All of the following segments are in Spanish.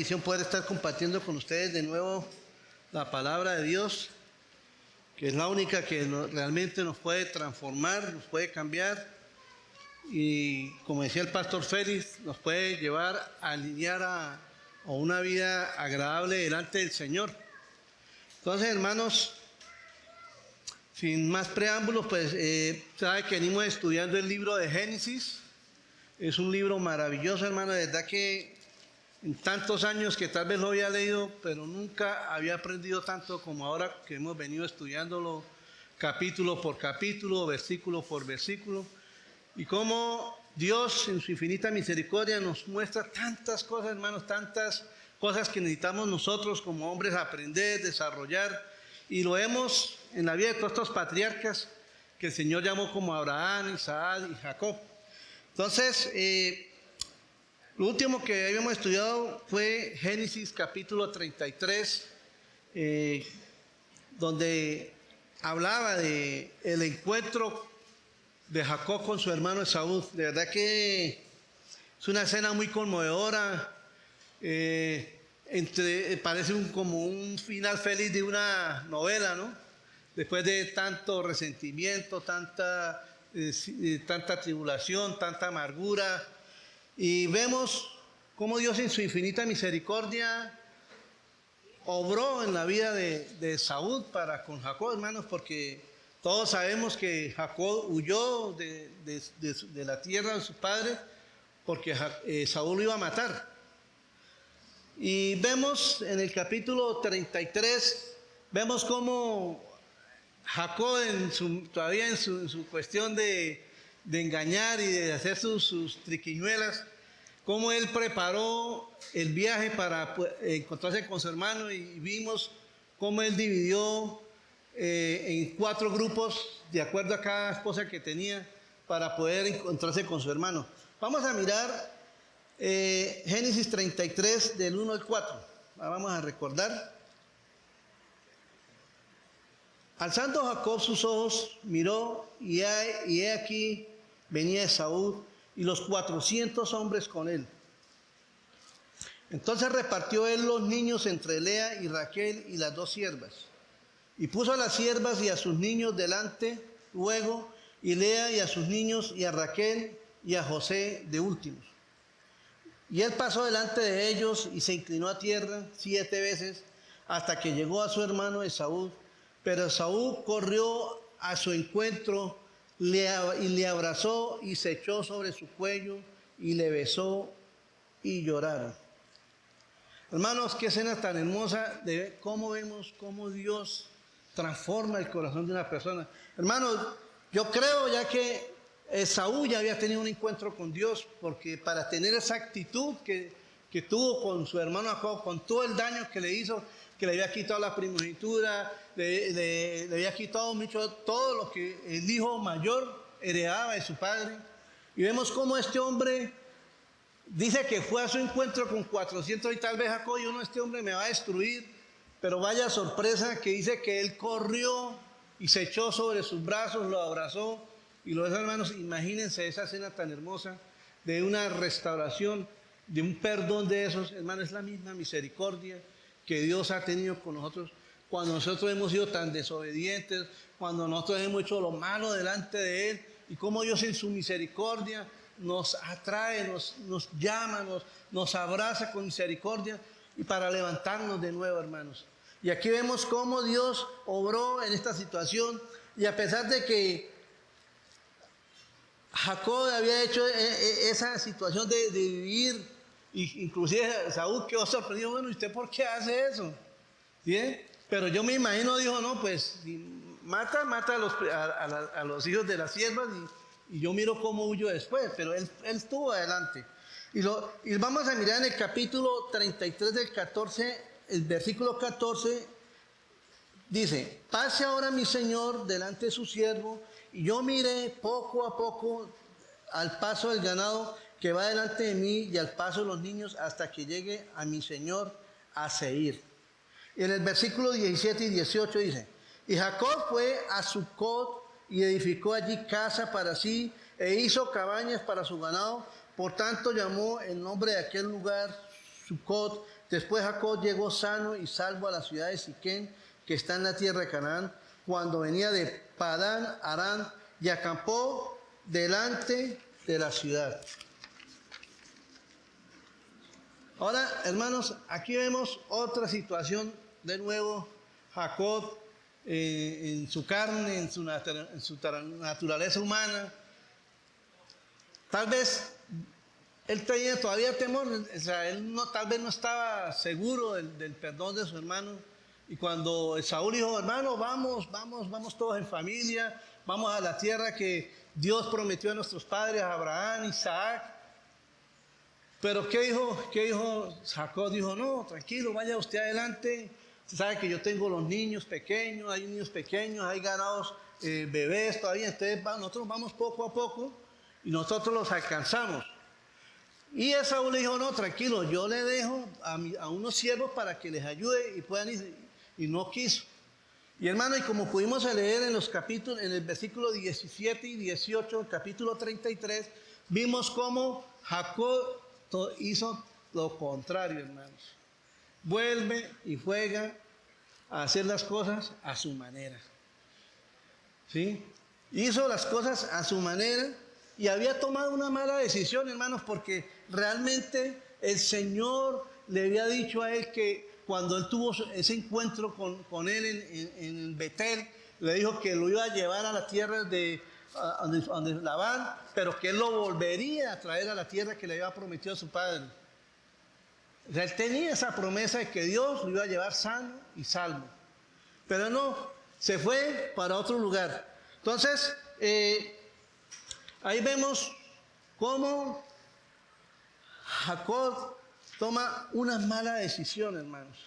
bendición poder estar compartiendo con ustedes de nuevo la palabra de Dios, que es la única que realmente nos puede transformar, nos puede cambiar y, como decía el pastor Félix, nos puede llevar a alinear a una vida agradable delante del Señor. Entonces, hermanos, sin más preámbulos, pues sabe que venimos estudiando el libro de Génesis. Es un libro maravilloso, hermano, de verdad que en tantos años que tal vez lo había leído, pero nunca había aprendido tanto como ahora que hemos venido estudiándolo capítulo por capítulo, versículo por versículo, y cómo Dios en su infinita misericordia nos muestra tantas cosas, hermanos, tantas cosas que necesitamos nosotros como hombres aprender, desarrollar, y lo vemos en la vida de todos estos patriarcas que el Señor llamó como Abraham, Isaac y Jacob. Entonces, lo último que habíamos estudiado fue Génesis capítulo 33, donde hablaba de el encuentro de Jacob con su hermano Esaú. De verdad que es una escena muy conmovedora, parece como un final feliz de una novela, ¿no? Después de tanto resentimiento, tanta tribulación, tanta amargura. Y vemos cómo Dios en su infinita misericordia obró en la vida de Saúl para con Jacob, hermanos, porque todos sabemos que Jacob huyó de la tierra de su padre porque Saúl lo iba a matar. Y vemos en el capítulo 33, vemos cómo Jacob todavía en su cuestión de engañar y de hacer sus triquiñuelas, cómo él preparó el viaje para encontrarse con su hermano, y vimos cómo él dividió en 4 grupos de acuerdo a cada esposa que tenía para poder encontrarse con su hermano. Vamos a mirar Génesis 33 del 1 al 4. Vamos a recordar. Alzando Jacob sus ojos, miró y he aquí venía Esaú y los 400 hombres con él. Entonces repartió él los niños entre Lea y Raquel y las 2 siervas. Y puso a las siervas y a sus niños delante, luego, y Lea y a sus niños y a Raquel y a José de últimos. Y él pasó delante de ellos y se inclinó a tierra 7 veces hasta que llegó a su hermano Esaú. Pero Esaú corrió a su encuentro y le abrazó y se echó sobre su cuello y le besó y lloraron. Hermanos, qué escena tan hermosa de cómo vemos cómo Dios transforma el corazón de una persona. Hermanos, yo creo ya que Esaú ya había tenido un encuentro con Dios, porque para tener esa actitud que tuvo con su hermano Jacob, con todo el daño que le hizo, que le había quitado la primogenitura, le había quitado mucho, todo lo que el hijo mayor heredaba de su padre. Y vemos cómo este hombre dice que fue a su encuentro con 400 y tal vez Jacob, y este hombre me va a destruir. Pero vaya sorpresa que dice que él corrió y se echó sobre sus brazos, lo abrazó y los hermanos. Imagínense esa escena tan hermosa de una restauración, de un perdón de esos, hermanos. Es la misma misericordia que Dios ha tenido con nosotros cuando nosotros hemos sido tan desobedientes, cuando nosotros hemos hecho lo malo delante de Él, y cómo Dios en su misericordia nos atrae, nos llama, nos abraza con misericordia y para levantarnos de nuevo, hermanos. Y aquí vemos cómo Dios obró en esta situación, y a pesar de que Jacob había hecho esa situación de vivir, inclusive Saúl quedó sorprendido. Bueno, ¿y usted por qué hace eso? ¿Bien? Pero yo me imagino, dijo, no, pues mata a los hijos de las siervas y yo miro cómo huyo después. Pero él estuvo adelante. Y vamos a mirar en el capítulo 33 del 14, el versículo 14, dice: pase ahora mi señor delante de su siervo, y yo miré poco a poco al paso del ganado que va delante de mí y al paso de los niños hasta que llegue a mi señor a Seir. Y en el versículo 17 y 18 dice: y Jacob fue a Sucot y edificó allí casa para sí e hizo cabañas para su ganado. Por tanto llamó el nombre de aquel lugar Sucot. Después Jacob llegó sano y salvo a la ciudad de Siquén, que está en la tierra de Canaán, cuando venía de Padán Aram, y acampó delante de la ciudad. Ahora, hermanos, aquí vemos otra situación de nuevo. Jacob en su carne, en su naturaleza humana. Tal vez él tenía todavía temor, o sea, él tal vez no estaba seguro del perdón de su hermano. Y cuando Saúl dijo, hermano, vamos todos en familia, vamos a la tierra que Dios prometió a nuestros padres, a Abraham, Isaac. Pero ¿qué dijo Jacob? Dijo, no, tranquilo, vaya usted adelante. Usted sabe que yo tengo los niños pequeños, hay niños pequeños, hay ganados, bebés todavía. Entonces nosotros vamos poco a poco y nosotros los alcanzamos. Y Saúl le dijo, no, tranquilo, yo le dejo a unos siervos para que les ayude y puedan ir. Y no quiso. Y hermano, y como pudimos leer en los capítulos, en el versículo 17 y 18, capítulo 33, vimos cómo Jacob hizo lo contrario, hermanos. Vuelve y juega a hacer las cosas a su manera. ¿Sí? Hizo las cosas a su manera y había tomado una mala decisión, hermanos, porque realmente el Señor le había dicho a él que cuando él tuvo ese encuentro con él en Betel, le dijo que lo iba a llevar a la tierra de donde Labán, pero que él lo volvería a traer a la tierra que le había prometido a su padre. O sea, él tenía esa promesa de que Dios lo iba a llevar sano y salvo. Pero no, se fue para otro lugar. Entonces, ahí vemos cómo Jacob toma una mala decisión, hermanos.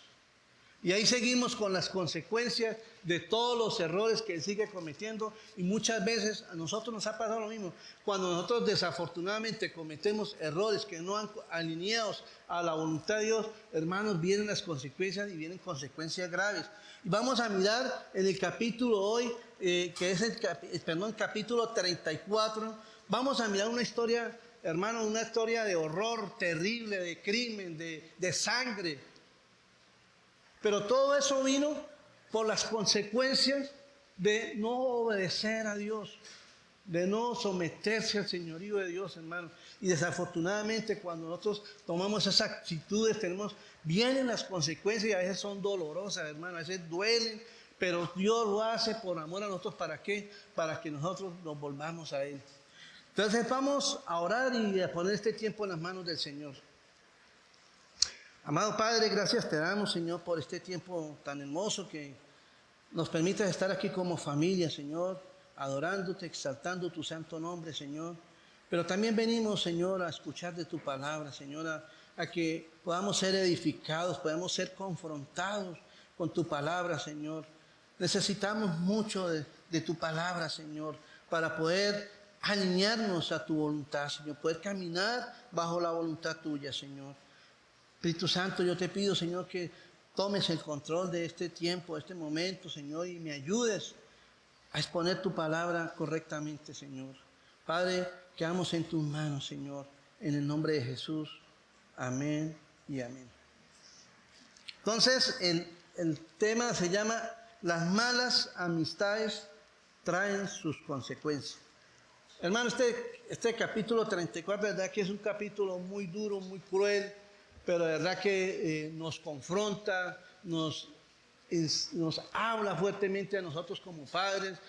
Y ahí seguimos con las consecuencias de todos los errores que él sigue cometiendo. Y muchas veces a nosotros nos ha pasado lo mismo. Cuando nosotros desafortunadamente cometemos errores que no han alineados a la voluntad de Dios, hermanos, vienen las consecuencias y vienen consecuencias graves. Y vamos a mirar en el capítulo hoy, que es el capítulo 34. Vamos a mirar una historia, hermano, una historia de horror terrible, de crimen, de sangre. Pero todo eso vino por las consecuencias de no obedecer a Dios, de no someterse al señorío de Dios, hermano. Y desafortunadamente cuando nosotros tomamos esas actitudes, vienen las consecuencias y a veces son dolorosas, hermano, a veces duelen, pero Dios lo hace por amor a nosotros. ¿Para qué? Para que nosotros nos volvamos a Él. Entonces vamos a orar y a poner este tiempo en las manos del Señor. Amado Padre, gracias te damos, Señor, por este tiempo tan hermoso que nos permitas estar aquí como familia, Señor, adorándote, exaltando tu santo nombre, Señor. Pero también venimos, Señor, a escuchar de tu palabra, Señor, a que podamos ser edificados, podamos ser confrontados con tu palabra, Señor. Necesitamos mucho de tu palabra, Señor, para poder alinearnos a tu voluntad, Señor, poder caminar bajo la voluntad tuya, Señor. Espíritu Santo, yo te pido, Señor, que tomes el control de este tiempo, de este momento, Señor, y me ayudes a exponer tu palabra correctamente, Señor. Padre, quedamos en tus manos, Señor, en el nombre de Jesús. Amén y amén. Entonces, el tema se llama Las malas amistades traen sus consecuencias. Hermano, este capítulo 34, verdad que es un capítulo muy duro, muy cruel, pero de verdad que nos confronta, nos habla fuertemente a nosotros como padres,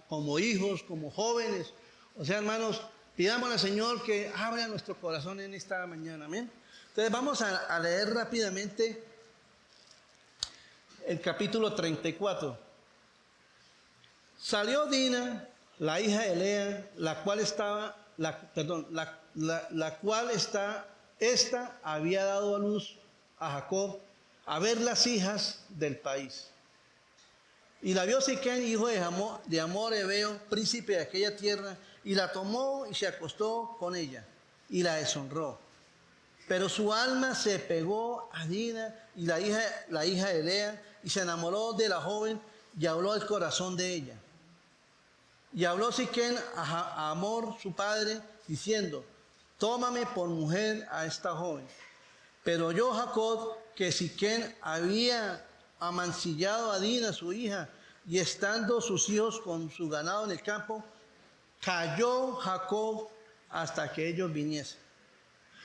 como hijos, como jóvenes. O sea, hermanos, pidámosle al Señor que abra nuestro corazón en esta mañana. Amén. Entonces vamos a leer rápidamente el capítulo 34. Salió Dina, la hija de Lea, esta había dado a luz a Jacob, a ver las hijas del país. Y la vio Siquén, hijo de Hamor Hebeo, príncipe de aquella tierra, y la tomó y se acostó con ella, y la deshonró. Pero su alma se pegó a Dina, y la hija de Lea, y se enamoró de la joven, y habló el corazón de ella. Y habló Siquén a Hamor, su padre, diciendo: tómame por mujer a esta joven. Pero oyó Jacob que Siquem había amancillado a Dina, su hija, y estando sus hijos con su ganado en el campo, cayó Jacob hasta que ellos viniesen.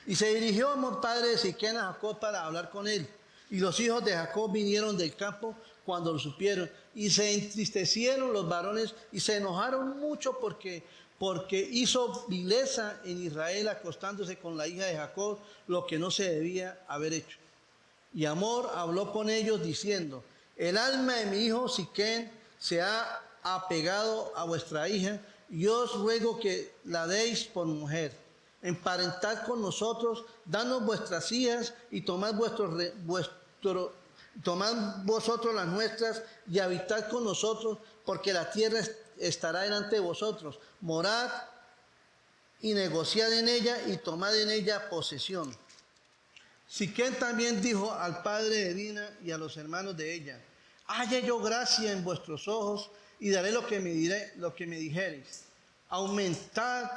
Y se dirigió Amor, padre de Siquem, a Jacob para hablar con él. Y los hijos de Jacob vinieron del campo cuando lo supieron. Y se entristecieron los varones y se enojaron mucho porque hizo vileza en Israel acostándose con la hija de Jacob, lo que no se debía haber hecho. Y Amor habló con ellos diciendo: el alma de mi hijo Siquem se ha apegado a vuestra hija, y os ruego que la deis por mujer. Emparentad con nosotros, danos vuestras hijas y tomad vosotros las nuestras y habitad con nosotros, porque la tierra estará delante de vosotros. Morad y negociad en ella y tomad en ella posesión. Siquem también dijo al padre de Dina y a los hermanos de ella: halle yo gracia en vuestros ojos y daré lo que me dijereis. Aumentad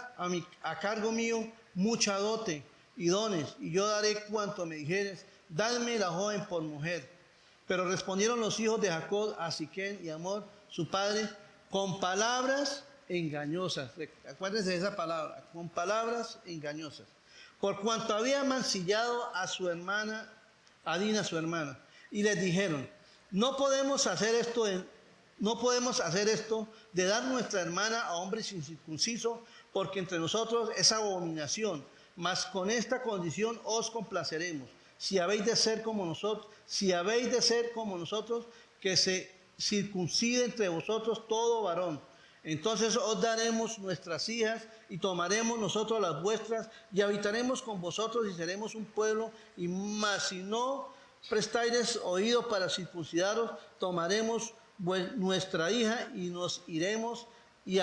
a cargo mío mucha dote y dones, y yo daré cuanto me dijeres. Dadme la joven por mujer. Pero respondieron los hijos de Jacob a Siquem y a Amor, su padre, con palabras engañosas. Acuérdense de esa palabra, con palabras engañosas. Por cuanto había mancillado a su hermana, a Dina su hermana. Y les dijeron: no podemos hacer esto de dar nuestra hermana a hombres incircuncisos, porque entre nosotros es abominación. Mas con esta condición os complaceremos, si habéis de ser como nosotros, que se circuncide entre vosotros todo varón. Entonces os daremos nuestras hijas y tomaremos nosotros las vuestras y habitaremos con vosotros y seremos un pueblo. Y más si no prestáis oído para circuncidaros, tomaremos nuestra hija y nos iremos. Y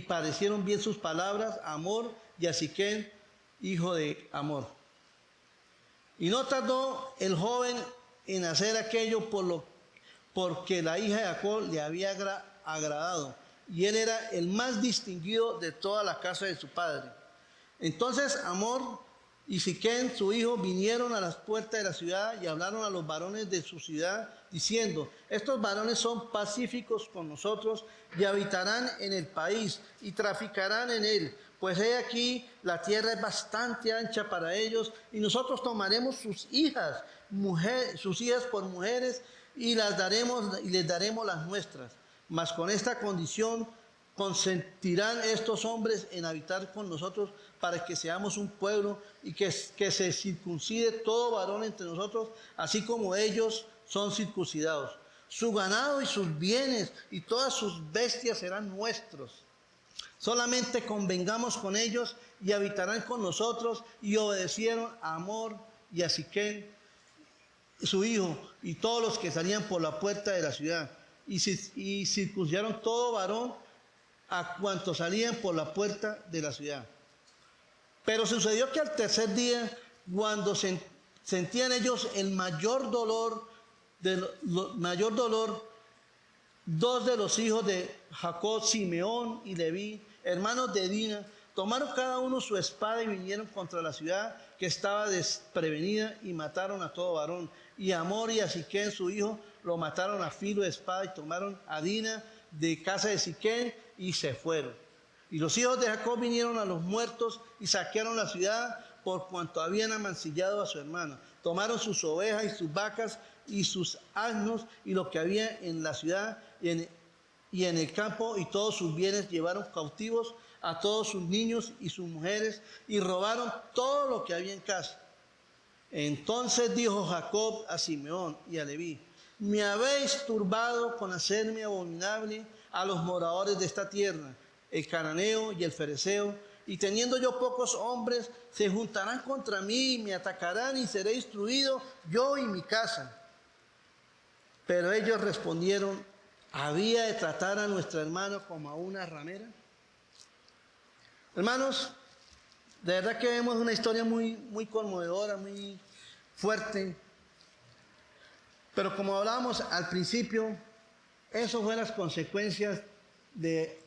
parecieron bien sus palabras a Amor y a Siquem, hijo de Amor. Y no tardó el joven en hacer aquello porque la hija de Jacob le había agradado, y él era el más distinguido de toda la casa de su padre. Entonces Amor y Siquem, su hijo, vinieron a las puertas de la ciudad y hablaron a los varones de su ciudad, diciendo: estos varones son pacíficos con nosotros y habitarán en el país y traficarán en él. Pues he aquí, la tierra es bastante ancha para ellos, y nosotros tomaremos sus hijas por mujeres, y les daremos las nuestras. Mas con esta condición consentirán estos hombres en habitar con nosotros, para que seamos un pueblo, y que se circuncide todo varón entre nosotros, así como ellos son circuncidados. Su ganado y sus bienes y todas sus bestias serán nuestros. Solamente convengamos con ellos y habitarán con nosotros. Y obedecieron a Amor y a Siquem, su hijo, y todos los que salían por la puerta de la ciudad. Y circuncidaron todo varón a cuantos salían por la puerta de la ciudad. Pero sucedió que al tercer día, cuando sentían ellos el mayor dolor, dos de los hijos de Jacob, Simeón y Leví, hermanos de Dina, tomaron cada uno su espada y vinieron contra la ciudad, que estaba desprevenida, y mataron a todo varón. Y a Amor y a Siquem, su hijo, lo mataron a filo de espada, y tomaron a Dina de casa de Siquem y se fueron. Y los hijos de Jacob vinieron a los muertos y saquearon la ciudad, por cuanto habían amancillado a su hermana. Tomaron sus ovejas y sus vacas y sus asnos y lo que había en la ciudad y en el campo, y todos sus bienes. Llevaron cautivos a todos sus niños y sus mujeres, y robaron todo lo que había en casa. Entonces dijo Jacob a Simeón y a Leví: me habéis turbado con hacerme abominable a los moradores de esta tierra, el cananeo y el fereceo, y teniendo yo pocos hombres, se juntarán contra mí y me atacarán, y seré destruido yo y mi casa. Pero ellos respondieron: ¿había de tratar a nuestra hermana como a una ramera? Hermanos, de verdad que vemos una historia muy, muy conmovedora, muy fuerte. Pero como hablábamos al principio, eso fue las consecuencias de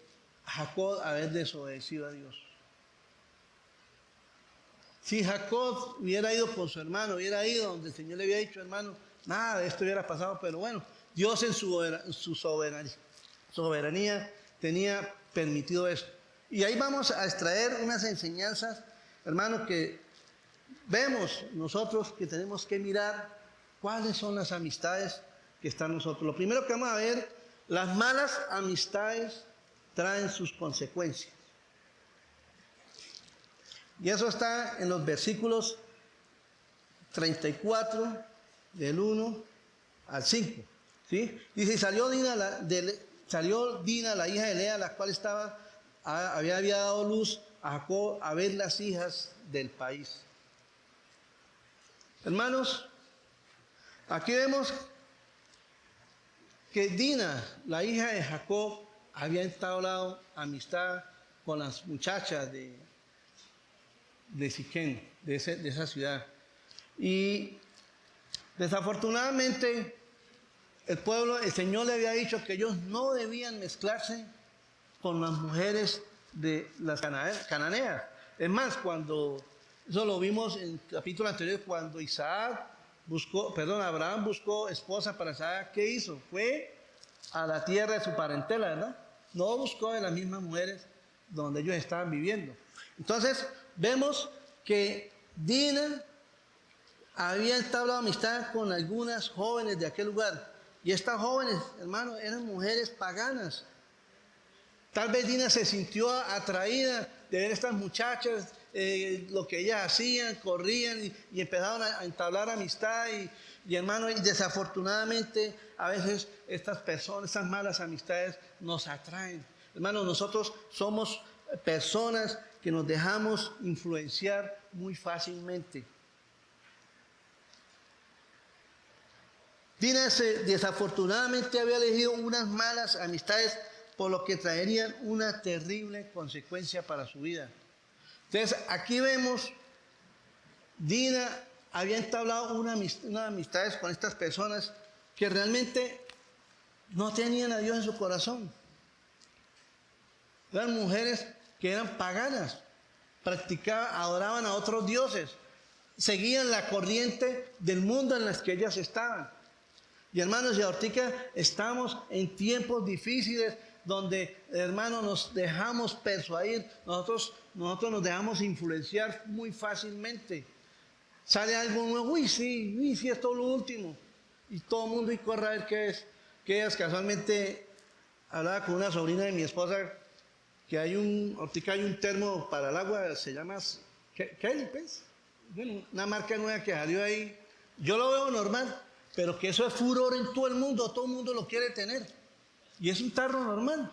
Jacob haber desobedecido a Dios. Si Jacob hubiera ido con su hermano, hubiera ido donde el Señor le había dicho, hermano, nada de esto hubiera pasado, pero bueno, Dios en su soberanía tenía permitido eso. Y ahí vamos a extraer unas enseñanzas, hermano, que vemos nosotros que tenemos que mirar cuáles son las amistades que están nosotros. Lo primero que vamos a ver, las malas amistades traen sus consecuencias. Y eso está en los versículos 34, del 1 al 5. ¿Sí? Dice, salió Dina, la hija de Lea, la cual había dado luz a Jacob, a ver las hijas del país. Hermanos, aquí vemos que Dina, la hija de Jacob, había entablado amistad con las muchachas de Siquén, de esa ciudad. Y desafortunadamente el Señor le había dicho que ellos no debían mezclarse con las mujeres de las cananeas. Es más, eso lo vimos en el capítulo anterior, cuando Abraham buscó esposa para Isaac, ¿qué hizo? Fue a la tierra de su parentela, ¿verdad? No buscó de las mismas mujeres donde ellos estaban viviendo. Entonces, vemos que Dina había entablado amistad con algunas jóvenes de aquel lugar. Y estas jóvenes, hermanos, eran mujeres paganas. Tal vez Dina se sintió atraída de ver estas muchachas, lo que ellas hacían, corrían y empezaron a entablar amistad. Y hermano, y desafortunadamente a veces estas malas amistades nos atraen. Hermano, nosotros somos personas que nos dejamos influenciar muy fácilmente. Dina desafortunadamente había elegido unas malas amistades, por lo que traerían una terrible consecuencia para su vida. Entonces, aquí vemos, Dina había entablado unas amistades con estas personas que realmente no tenían a Dios en su corazón. Eran mujeres que eran paganas, adoraban a otros dioses, seguían la corriente del mundo en las que ellas estaban. Y hermanos, y ahorita estamos en tiempos difíciles donde, hermanos, nos dejamos persuadir, nosotros nos dejamos influenciar muy fácilmente. Sale algo nuevo, sí, esto es lo último. Y todo el mundo corre a ver qué es. Que es, casualmente hablaba con una sobrina de mi esposa, que ahorita hay un termo para el agua, se llama Kelly, pues. Bueno, una marca nueva que salió ahí. Yo lo veo normal, pero que eso es furor en todo el mundo lo quiere tener. Y es un tarro normal.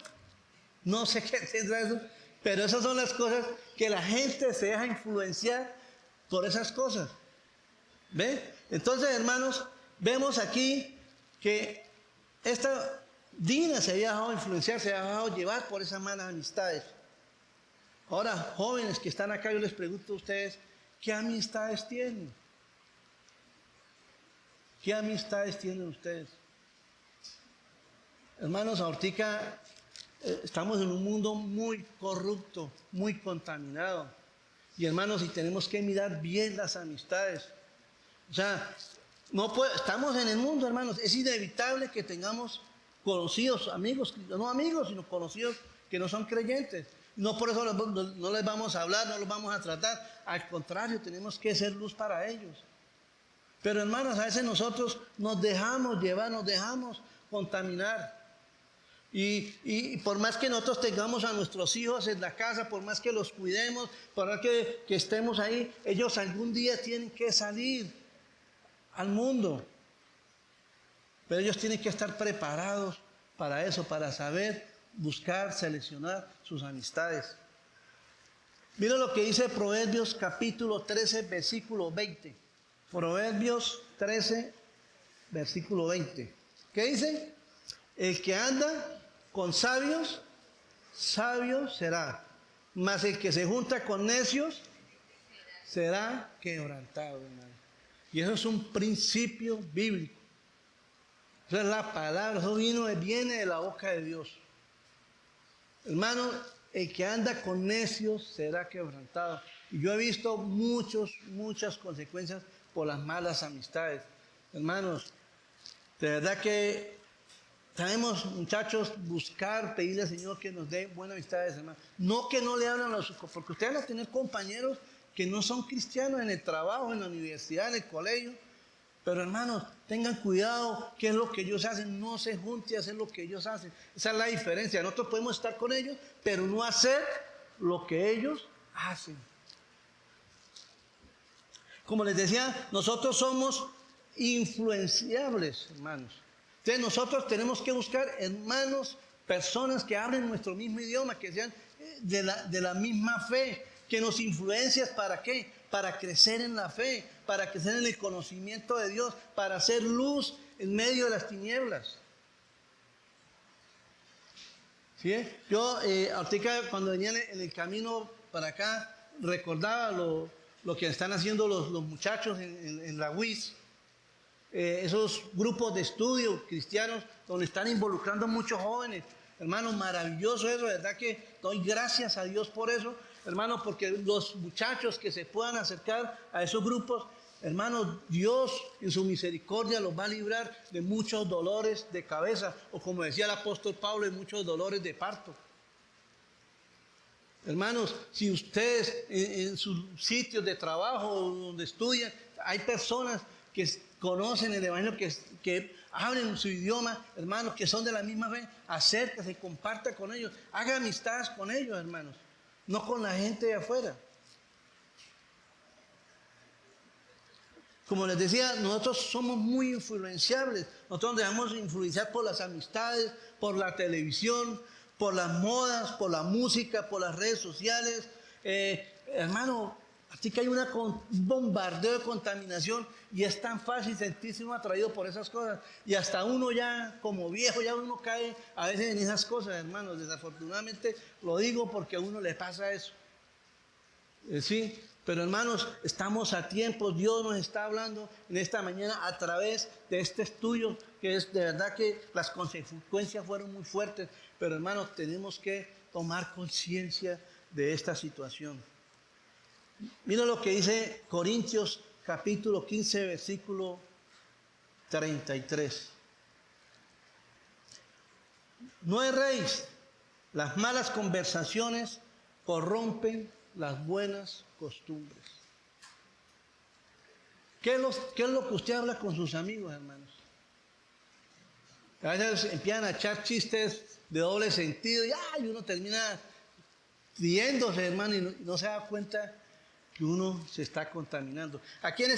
No sé qué tendrá eso, pero esas son las cosas que la gente se deja influenciar por esas cosas. ¿Ve? Entonces, hermanos, vemos aquí que esta Dina se había dejado influenciar, se había dejado llevar por esas malas amistades. Ahora, jóvenes que están acá, yo les pregunto a ustedes, ¿qué amistades tienen? ¿Qué amistades tienen ustedes? Hermanos, ahorita estamos en un mundo muy corrupto, muy contaminado. Y hermanos, y tenemos que mirar bien las amistades. O sea, estamos en el mundo, hermanos. Es inevitable que tengamos conocidos, amigos, no amigos, sino conocidos que no son creyentes. No por eso no les vamos a hablar, no los vamos a tratar. Al contrario, tenemos que ser luz para ellos. Pero hermanos, a veces nosotros nos dejamos llevar, nos dejamos contaminar. Y por más que nosotros tengamos a nuestros hijos en la casa, por más que los cuidemos, por más que estemos ahí, ellos algún día tienen que salir al mundo. Pero ellos tienen que estar preparados para eso, para saber buscar, seleccionar sus amistades. Mira lo que dice Proverbios capítulo 13, versículo 20. Proverbios 13, versículo 20. ¿Qué dice? El que anda con sabios, sabio será. Mas el que se junta con necios, será quebrantado, hermano. Y eso es un principio bíblico. Eso es la palabra, eso viene de la boca de Dios. Hermano, el que anda con necios será quebrantado. Y yo he visto muchas consecuencias por las malas amistades. Hermanos, de verdad que tenemos, muchachos, buscar, pedirle al Señor que nos dé buenas amistades, hermanos. No que no le hablan a los, porque ustedes van a tener compañeros que no son cristianos en el trabajo, en la universidad, en el colegio. Pero hermanos, tengan cuidado qué es lo que ellos hacen. No se junte a hacer lo que ellos hacen. Esa es la diferencia. Nosotros podemos estar con ellos, pero no hacer lo que ellos hacen. Como les decía, nosotros somos influenciables, hermanos. Entonces nosotros tenemos que buscar hermanos, personas que hablen nuestro mismo idioma, que sean de la misma fe, que nos influencien. ¿Para qué? Para crecer en la fe, para crecer en el conocimiento de Dios, para hacer luz en medio de las tinieblas. ¿Sí? Yo, ahorita cuando venía en el camino para acá, recordaba lo que están haciendo los muchachos en la UIS. Esos grupos de estudio cristianos donde están involucrando a muchos jóvenes. Hermanos, maravilloso eso, de verdad que doy gracias a Dios por eso, hermanos, porque los muchachos que se puedan acercar a esos grupos, hermanos, Dios en su misericordia los va a librar de muchos dolores de cabeza, o como decía el apóstol Pablo, de muchos dolores de parto. Hermanos, si ustedes en sus sitios de trabajo donde estudian, hay personas que conocen el Evangelio, que hablen su idioma, hermanos, que son de la misma fe, acérquese, comparta con ellos, haga amistades con ellos, hermanos, no con la gente de afuera. Como les decía, nosotros somos muy influenciables, nosotros nos dejamos influenciar por las amistades, por la televisión, por las modas, por la música, por las redes sociales. Hermano, así que hay un bombardeo de contaminación y es tan fácil sentirse uno atraído por esas cosas. Y hasta uno ya, como viejo, ya uno cae a veces en esas cosas, hermanos. Desafortunadamente lo digo porque a uno le pasa eso. Sí, pero hermanos, estamos a tiempo. Dios nos está hablando en esta mañana a través de este estudio, que es de verdad que las consecuencias fueron muy fuertes. Pero hermanos, tenemos que tomar conciencia de esta situación. Mira lo que dice Corintios capítulo 15, versículo 33. No erréis, las malas conversaciones corrompen las buenas costumbres. ¿Qué es lo que usted habla con sus amigos, hermanos? A veces empiezan a echar chistes de doble sentido y uno termina riéndose, hermano, y no se da cuenta que uno se está contaminando. Aquí en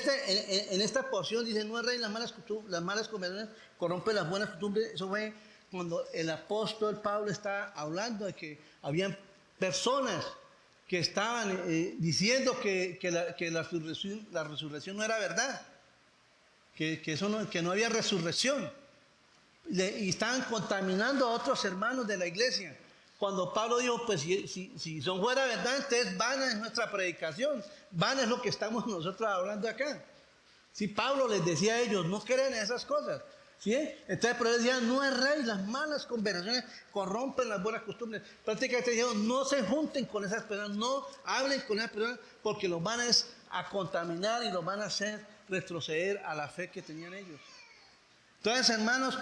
esta porción dice, no erréis, las malas conversaciones corrompen las buenas costumbres. Eso fue cuando el apóstol Pablo está hablando de que habían personas que estaban diciendo que la resurrección no era verdad, que no había resurrección, y estaban contaminando a otros hermanos de la iglesia. Cuando Pablo dijo, pues si son fuera verdad, entonces vana es nuestra predicación, vana es lo que estamos nosotros hablando acá. Si Pablo les decía a ellos, no creen en esas cosas. ¿Sí? Entonces, pero él decía, no erréis, las malas conversaciones corrompen las buenas costumbres. Prácticamente dijeron, no se junten con esas personas, no hablen con esas personas, porque los van a contaminar y los van a hacer retroceder a la fe que tenían ellos. Entonces, hermanos,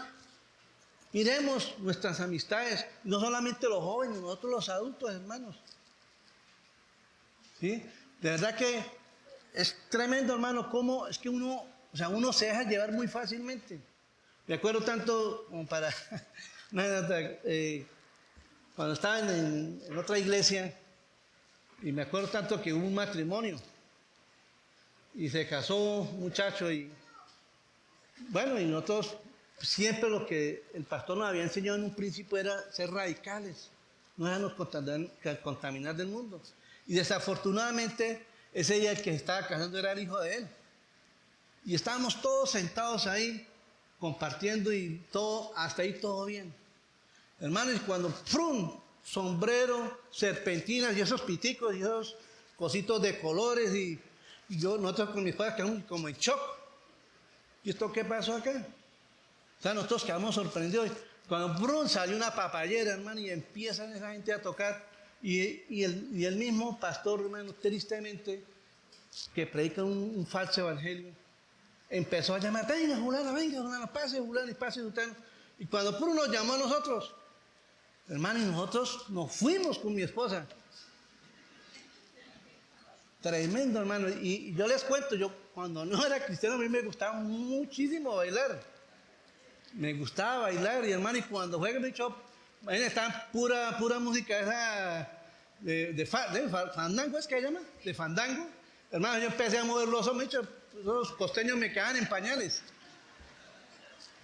miremos nuestras amistades, no solamente los jóvenes, nosotros los adultos, hermanos. ¿Sí? De verdad que es tremendo, hermano, cómo es que uno se deja llevar muy fácilmente. Me acuerdo tanto como para cuando estaba en otra iglesia, y me acuerdo tanto que hubo un matrimonio y se casó un muchacho y bueno, y nosotros siempre lo que el pastor nos había enseñado en un principio era ser radicales, no dejarnos contaminar del mundo. Y desafortunadamente ese día el que se estaba casando era el hijo de él. Y estábamos todos sentados ahí compartiendo y todo, hasta ahí todo bien. Hermanos, y cuando ¡frum! Sombrero, serpentinas y esos piticos y esos cositos de colores y nosotros con mis padres quedamos como en shock. ¿Y esto qué pasó acá? O sea, nosotros quedamos sorprendidos. Cuando ¡frum! Salió una papayera, hermano, y empiezan esa gente a tocar y el mismo pastor, hermano, tristemente, que predica un falso evangelio, empezó a llamar, venga, fulano, pase, fulano, y pase, fulano. Y cuando Puro nos llamó a nosotros, hermano, y nosotros nos fuimos con mi esposa. Tremendo, hermano. Y yo les cuento, yo cuando no era cristiano, a mí me gustaba muchísimo bailar. Me gustaba bailar, y hermano, y cuando fue que me echó, ahí está pura música esa de fandango, ¿es que se llama? De fandango. Hermano, yo empecé a mover los hombros, los costeños me quedaban en pañales.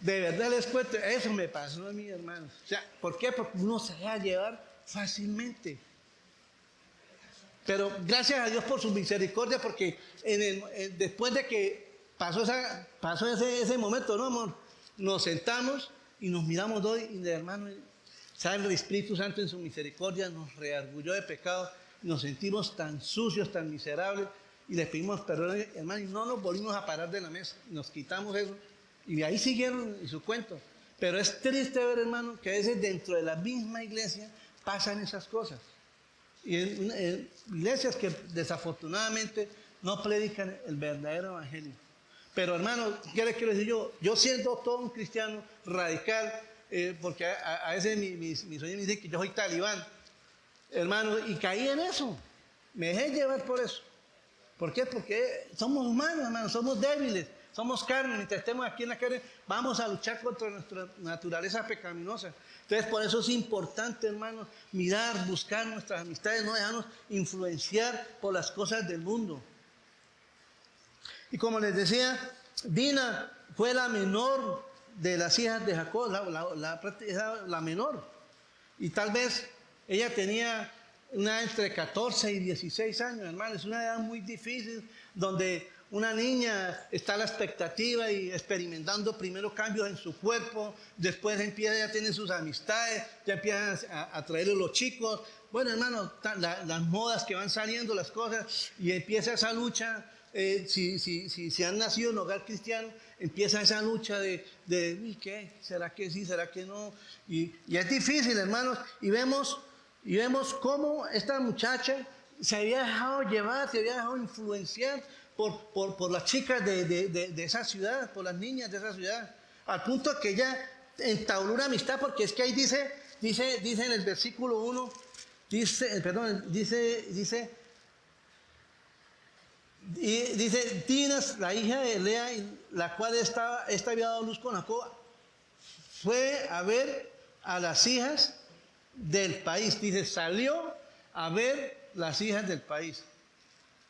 De verdad les cuento, eso me pasó a mí, hermano. O sea, ¿por qué? Porque uno se deja llevar fácilmente. Pero gracias a Dios por su misericordia, porque después de que pasó ese momento, ¿no, amor? Nos sentamos y nos miramos dos y, hermano, ¿sabe? El Espíritu Santo en su misericordia nos reargulló de pecado. Nos sentimos tan sucios, tan miserables, y les pedimos perdón, hermano, y no nos volvimos a parar de la mesa. Nos quitamos eso, y ahí siguieron su cuento. Pero es triste ver, hermano, que a veces dentro de la misma iglesia pasan esas cosas. Y en iglesias que desafortunadamente no predican el verdadero evangelio. Pero hermano, ¿qué les quiero decir yo? Yo siendo todo un cristiano radical, porque a veces mis sueños me dicen que yo soy talibán, hermano, y caí en eso. Me dejé llevar por eso. ¿Por qué? Porque somos humanos, hermano, somos débiles, somos carne. Mientras estemos aquí en la carne, vamos a luchar contra nuestra naturaleza pecaminosa. Entonces, por eso es importante, hermano, mirar, buscar nuestras amistades, no dejarnos influenciar por las cosas del mundo. Y como les decía, Dina fue la menor de las hijas de Jacob, la menor. Y tal vez ella tenía una entre 14 y 16 años, hermano. Es una edad muy difícil donde una niña está a la expectativa y experimentando primero cambios en su cuerpo, después ya tiene sus amistades, ya empiezan a traerle los chicos. Bueno, hermano, las modas que van saliendo, las cosas, y empieza esa lucha. Si han nacido en hogar cristiano, empieza esa lucha de ¿qué? ¿Será que sí? ¿Será que no? Y es difícil, hermanos, y vemos cómo esta muchacha se había dejado llevar, se había dejado influenciar por las chicas de esa ciudad, por las niñas de esa ciudad, al punto que ella entabló una amistad, porque es que ahí dice en el versículo 1, dice, Dina, la hija de Lea, la cual esta había dado luz con Jacob, fue a ver a las hijas del país. Dice, salió a ver las hijas del país.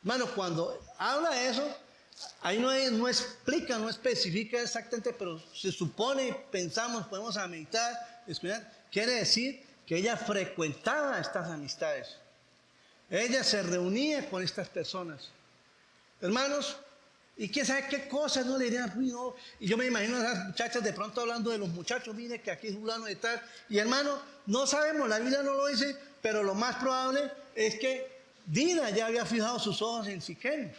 Hermano, cuando habla de eso, ahí no explica, no especifica exactamente, pero se supone, pensamos, podemos a meditar, escuchar, quiere decir que ella frecuentaba estas amistades. Ella se reunía con estas personas. Hermanos, y quién sabe qué cosas no le dirían, no. Y yo me imagino a esas muchachas de pronto hablando de los muchachos, mire que aquí es fulano de tal. Y hermano, no sabemos, la Biblia no lo dice, pero lo más probable es que Dina ya había fijado sus ojos en Siquem.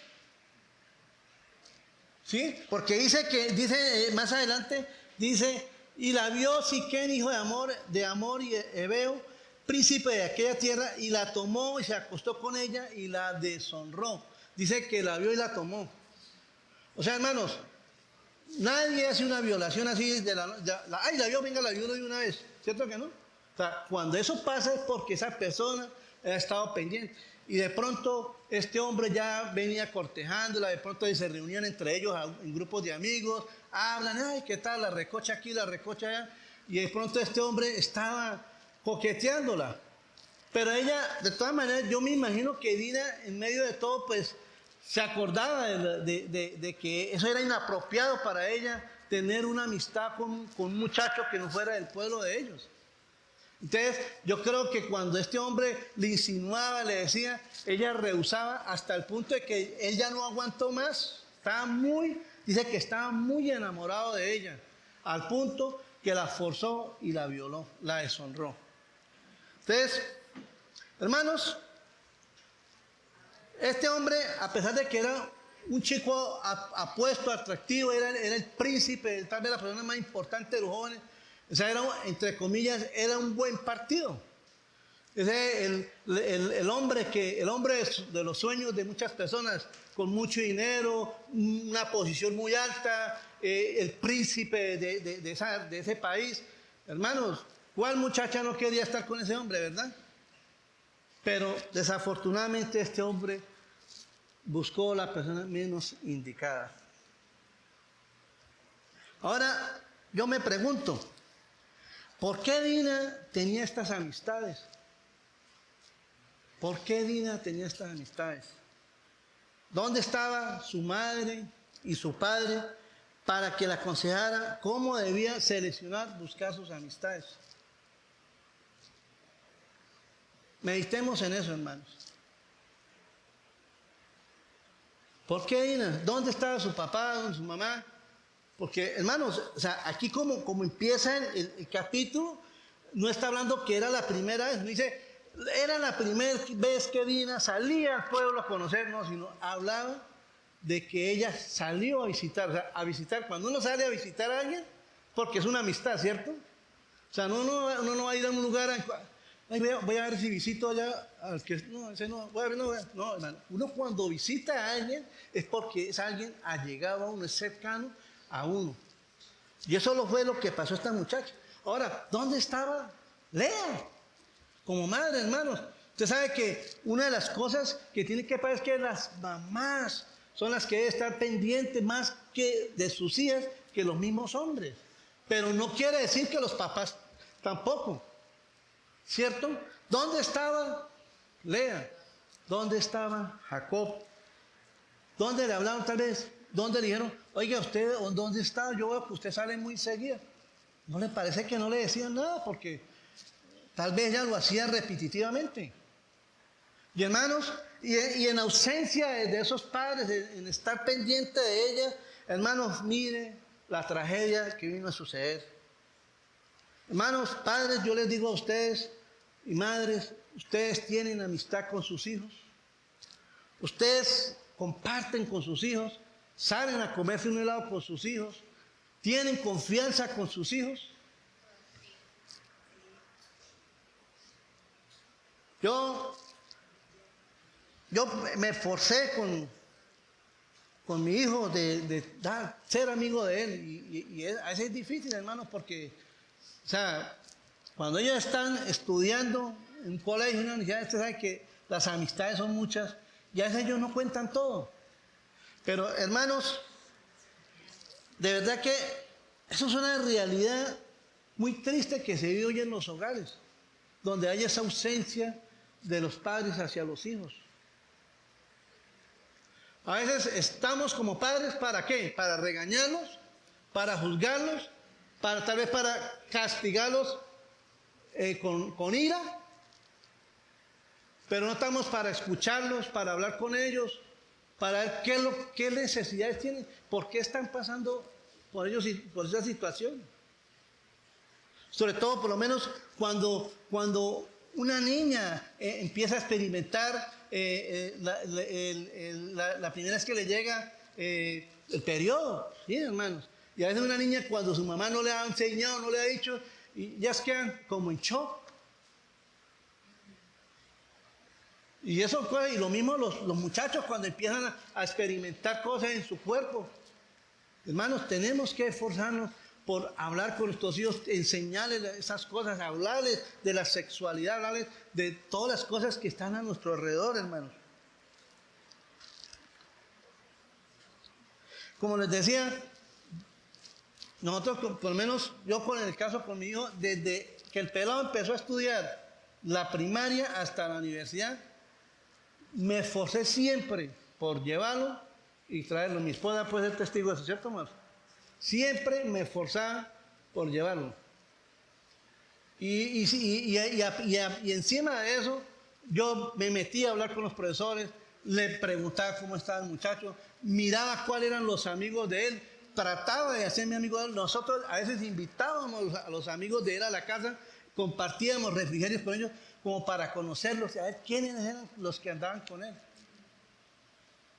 ¿Sí? Porque dice más adelante, dice, y la vio Siquem, hijo de Amor y Ebeo, príncipe de aquella tierra, y la tomó y se acostó con ella y la deshonró. Dice que la vio y la tomó. O sea, hermanos, nadie hace una violación así la vio, venga, la vio de una vez. ¿Cierto que no? O sea, cuando eso pasa es porque esa persona ha estado pendiente. Y de pronto este hombre ya venía cortejándola, de pronto se reunían entre ellos en grupos de amigos, hablan, ay, ¿qué tal? La recocha aquí, la recocha allá. Y de pronto este hombre estaba coqueteándola. Pero ella, de todas maneras, yo me imagino que Dina, en medio de todo, pues, se acordaba de que eso era inapropiado para ella, tener una amistad con un muchacho que no fuera del pueblo de ellos. Entonces, yo creo que cuando este hombre le insinuaba, le decía, ella rehusaba hasta el punto de que él ya no aguantó más. Dice que estaba muy enamorado de ella, al punto que la forzó y la violó, la deshonró. Entonces, hermanos, este hombre, a pesar de que era un chico apuesto, atractivo, era el príncipe, tal vez la persona más importante de los jóvenes, o sea, entre comillas, era un buen partido. El hombre de los sueños de muchas personas, con mucho dinero, una posición muy alta, el príncipe de ese país. Hermanos, ¿cuál muchacha no quería estar con ese hombre, verdad? Pero desafortunadamente este hombre buscó la persona menos indicada. Ahora, yo me pregunto, ¿por qué Dina tenía estas amistades? ¿Por qué Dina tenía estas amistades? ¿Dónde estaba su madre y su padre para que la aconsejara cómo debía seleccionar, buscar sus amistades? Meditemos en eso, hermanos. ¿Por qué Dina? ¿Dónde estaba su papá, su mamá? Porque, hermanos, o sea, aquí como empieza el capítulo, no está hablando que era la primera vez, no dice, era la primera vez que Dina salía al pueblo a conocernos, sino hablaba de que ella salió a visitar, o sea, a visitar, cuando uno sale a visitar a alguien, porque es una amistad, ¿cierto? O sea, uno no va a ir a un lugar, voy a ver si visito allá al que, no, ese no, voy a ver, no, hermano, uno cuando visita a alguien es porque es alguien allegado a uno, es cercano a uno. Y eso fue lo que pasó a esta muchacha. Ahora, ¿dónde estaba Lea? Como madre, hermanos. Usted sabe que una de las cosas que tiene que pasar es que las mamás son las que deben estar pendientes más que de sus hijas que los mismos hombres. Pero no quiere decir que los papás tampoco. ¿Cierto? ¿Dónde estaba Lea? ¿Dónde estaba Jacob? ¿Dónde le hablaron tal vez? ¿Dónde le dijeron, oiga, usted, ¿dónde está? Yo veo que usted sale muy seguido. ¿No le parece que no le decían nada? Porque tal vez ella lo hacía repetitivamente. Y hermanos, y en ausencia de esos padres, en estar pendiente de ella, hermanos, mire la tragedia que vino a suceder. Hermanos, padres, yo les digo a ustedes y madres, ustedes tienen amistad con sus hijos. Ustedes comparten con sus hijos, salen a comerse un helado con sus hijos, tienen confianza con sus hijos. Yo me esforcé con mi hijo de ser amigo de él y a veces es difícil, hermanos, porque, o sea, cuando ellos están estudiando en un colegio, en una universidad, usted sabe que las amistades son muchas y a veces ellos no cuentan todo. Pero, hermanos, de verdad que eso es una realidad muy triste que se vive hoy en los hogares, donde hay esa ausencia de los padres hacia los hijos. A veces estamos como padres, ¿para qué? Para regañarlos, para juzgarlos, tal vez para castigarlos con ira, pero no estamos para escucharlos, para hablar con ellos, para ver qué necesidades tienen, por qué están pasando por ellos por esa situación. Sobre todo, por lo menos, cuando una niña empieza a experimentar la primera vez que le llega el periodo, ¿sí, hermanos? Y a veces una niña cuando su mamá no le ha enseñado, no le ha dicho, y ya quedan como en shock. Y eso fue, y lo mismo los muchachos cuando empiezan a experimentar cosas en su cuerpo. Hermanos, tenemos que esforzarnos por hablar con nuestros hijos, enseñarles esas cosas, hablarles de la sexualidad, hablarles de todas las cosas que están a nuestro alrededor, hermanos. Como les decía, nosotros, por lo menos yo con el caso con mi hijo, desde que el pelado empezó a estudiar la primaria hasta la universidad, me esforcé siempre por llevarlo y traerlo. Mi esposa puede ser testigo de eso, ¿cierto, Mar? Siempre me esforzaba por llevarlo. Y encima de eso, yo me metí a hablar con los profesores, le preguntaba cómo estaba el muchacho, miraba cuáles eran los amigos de él, trataba de hacerme amigo de él. Nosotros a veces invitábamos a los amigos de él a la casa, compartíamos refrigerios con ellos, como para conocerlos y a ver quiénes eran los que andaban con él.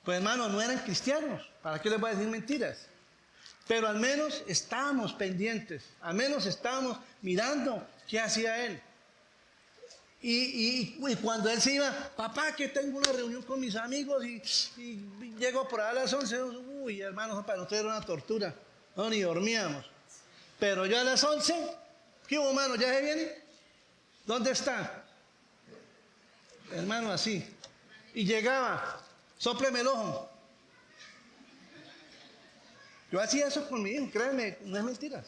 Pues hermano, no eran cristianos, ¿para qué les voy a decir mentiras? Pero al menos estábamos pendientes, al menos estábamos mirando qué hacía él. Y cuando él se iba, papá, que tengo una reunión con mis amigos y llego por ahí a las 11, uy, hermanos, para nosotros era una tortura, no, ni dormíamos. Pero yo a las 11, ¿qué hubo, hermano? ¿Ya se viene? ¿Dónde está? Hermano, así. Y llegaba, sópleme el ojo. Yo hacía eso con mi hijo, créanme, no es mentira.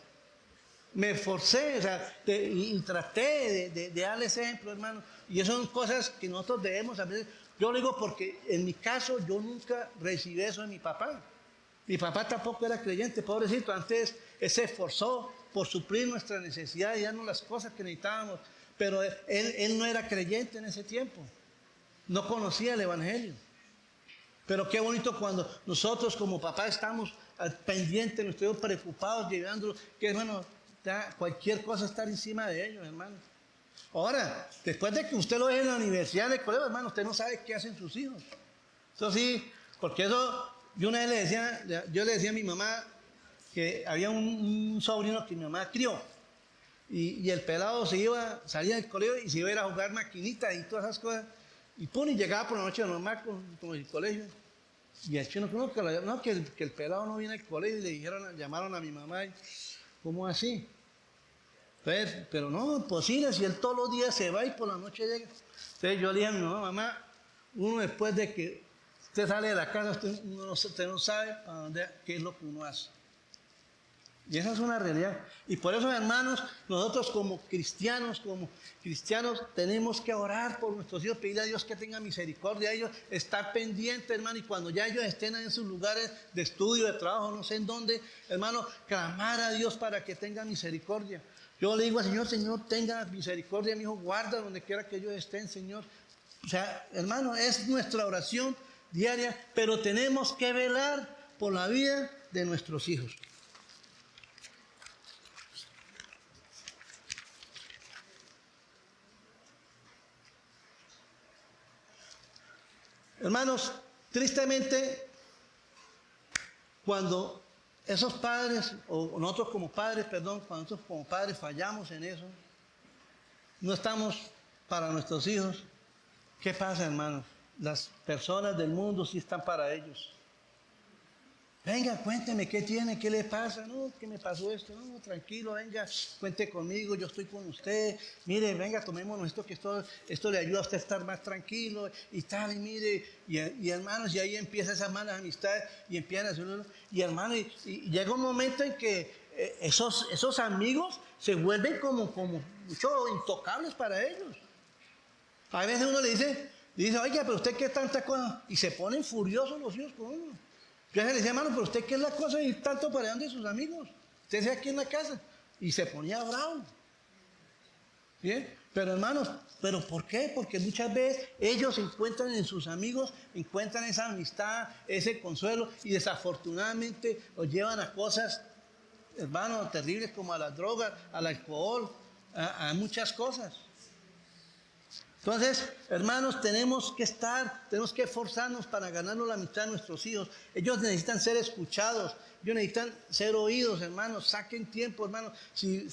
Me esforcé, o sea, y traté de darle ese ejemplo, hermano. Y esas son cosas que nosotros debemos aprender. Yo lo digo porque en mi caso yo nunca recibí eso de mi papá. Mi papá tampoco era creyente, pobrecito. Antes él se esforzó por suplir nuestras necesidades y darnos las cosas que necesitábamos. Pero él no era creyente en ese tiempo. No conocía el Evangelio. Pero qué bonito cuando nosotros como papá estamos pendientes, nos estamos preocupados, llevándolo, que hermano, cualquier cosa estar encima de ellos, hermano. Ahora, después de que usted lo deje en la universidad, en el colegio, hermano, usted no sabe qué hacen sus hijos. Eso sí, porque eso, yo una vez le decía a mi mamá que había un sobrino que mi mamá crió. Y el pelado salía del colegio y se iba a ir a jugar maquinitas y todas esas cosas. Y pum, y llegaba por la noche normal con el colegio. Y el chino, que el pelado no viene al colegio, y llamaron a mi mamá. ¿Cómo así? Pero no, imposible, si él todos los días se va y por la noche llega. Entonces yo le dije a mi mamá, uno después de que usted sale de la casa, usted no sabe para dónde, qué es lo que uno hace. Y esa es una realidad. Y por eso, hermanos, nosotros como cristianos tenemos que orar por nuestros hijos, pedirle a Dios que tenga misericordia de ellos, estar pendientes, hermano, y cuando ya ellos estén en sus lugares de estudio, de trabajo, no sé en dónde, hermano, clamar a Dios para que tenga misericordia. Yo le digo al Señor, Señor, tenga misericordia, mi hijo, guarda donde quiera que ellos estén, Señor. O sea, hermano, es nuestra oración diaria, pero tenemos que velar por la vida de nuestros hijos. Hermanos, tristemente, cuando esos padres, o nosotros como padres, perdón, cuando nosotros como padres fallamos en eso, no estamos para nuestros hijos, ¿qué pasa, hermanos? Las personas del mundo sí están para ellos. Venga, cuénteme qué tiene, qué le pasa. No, ¿qué me pasó esto? No, tranquilo, venga, cuente conmigo, yo estoy con usted. Mire, venga, tomémonos esto, que esto le ayuda a usted a estar más tranquilo y tal, y mire, y hermanos, y ahí empiezan esas malas amistades y empiezan a hacerlo. Y hermanos, y llega un momento en que esos amigos se vuelven como mucho intocables para ellos. A veces uno le dice, oiga, pero usted qué tanta cosa, y se ponen furiosos los hijos con uno. Yo le decía, hermano, pero usted qué es la cosa de ir tanto para allá de sus amigos. Usted se aquí en la casa. Y se ponía bravo. ¿Bien? Pero hermanos, ¿pero por qué? Porque muchas veces ellos encuentran en sus amigos, encuentran esa amistad, ese consuelo, y desafortunadamente los llevan a cosas, hermanos, terribles como a las drogas, al alcohol, a muchas cosas. Entonces, hermanos, tenemos que esforzarnos para ganarnos la mitad de nuestros hijos. Ellos necesitan ser escuchados, ellos necesitan ser oídos, hermanos. Saquen tiempo, hermanos. Si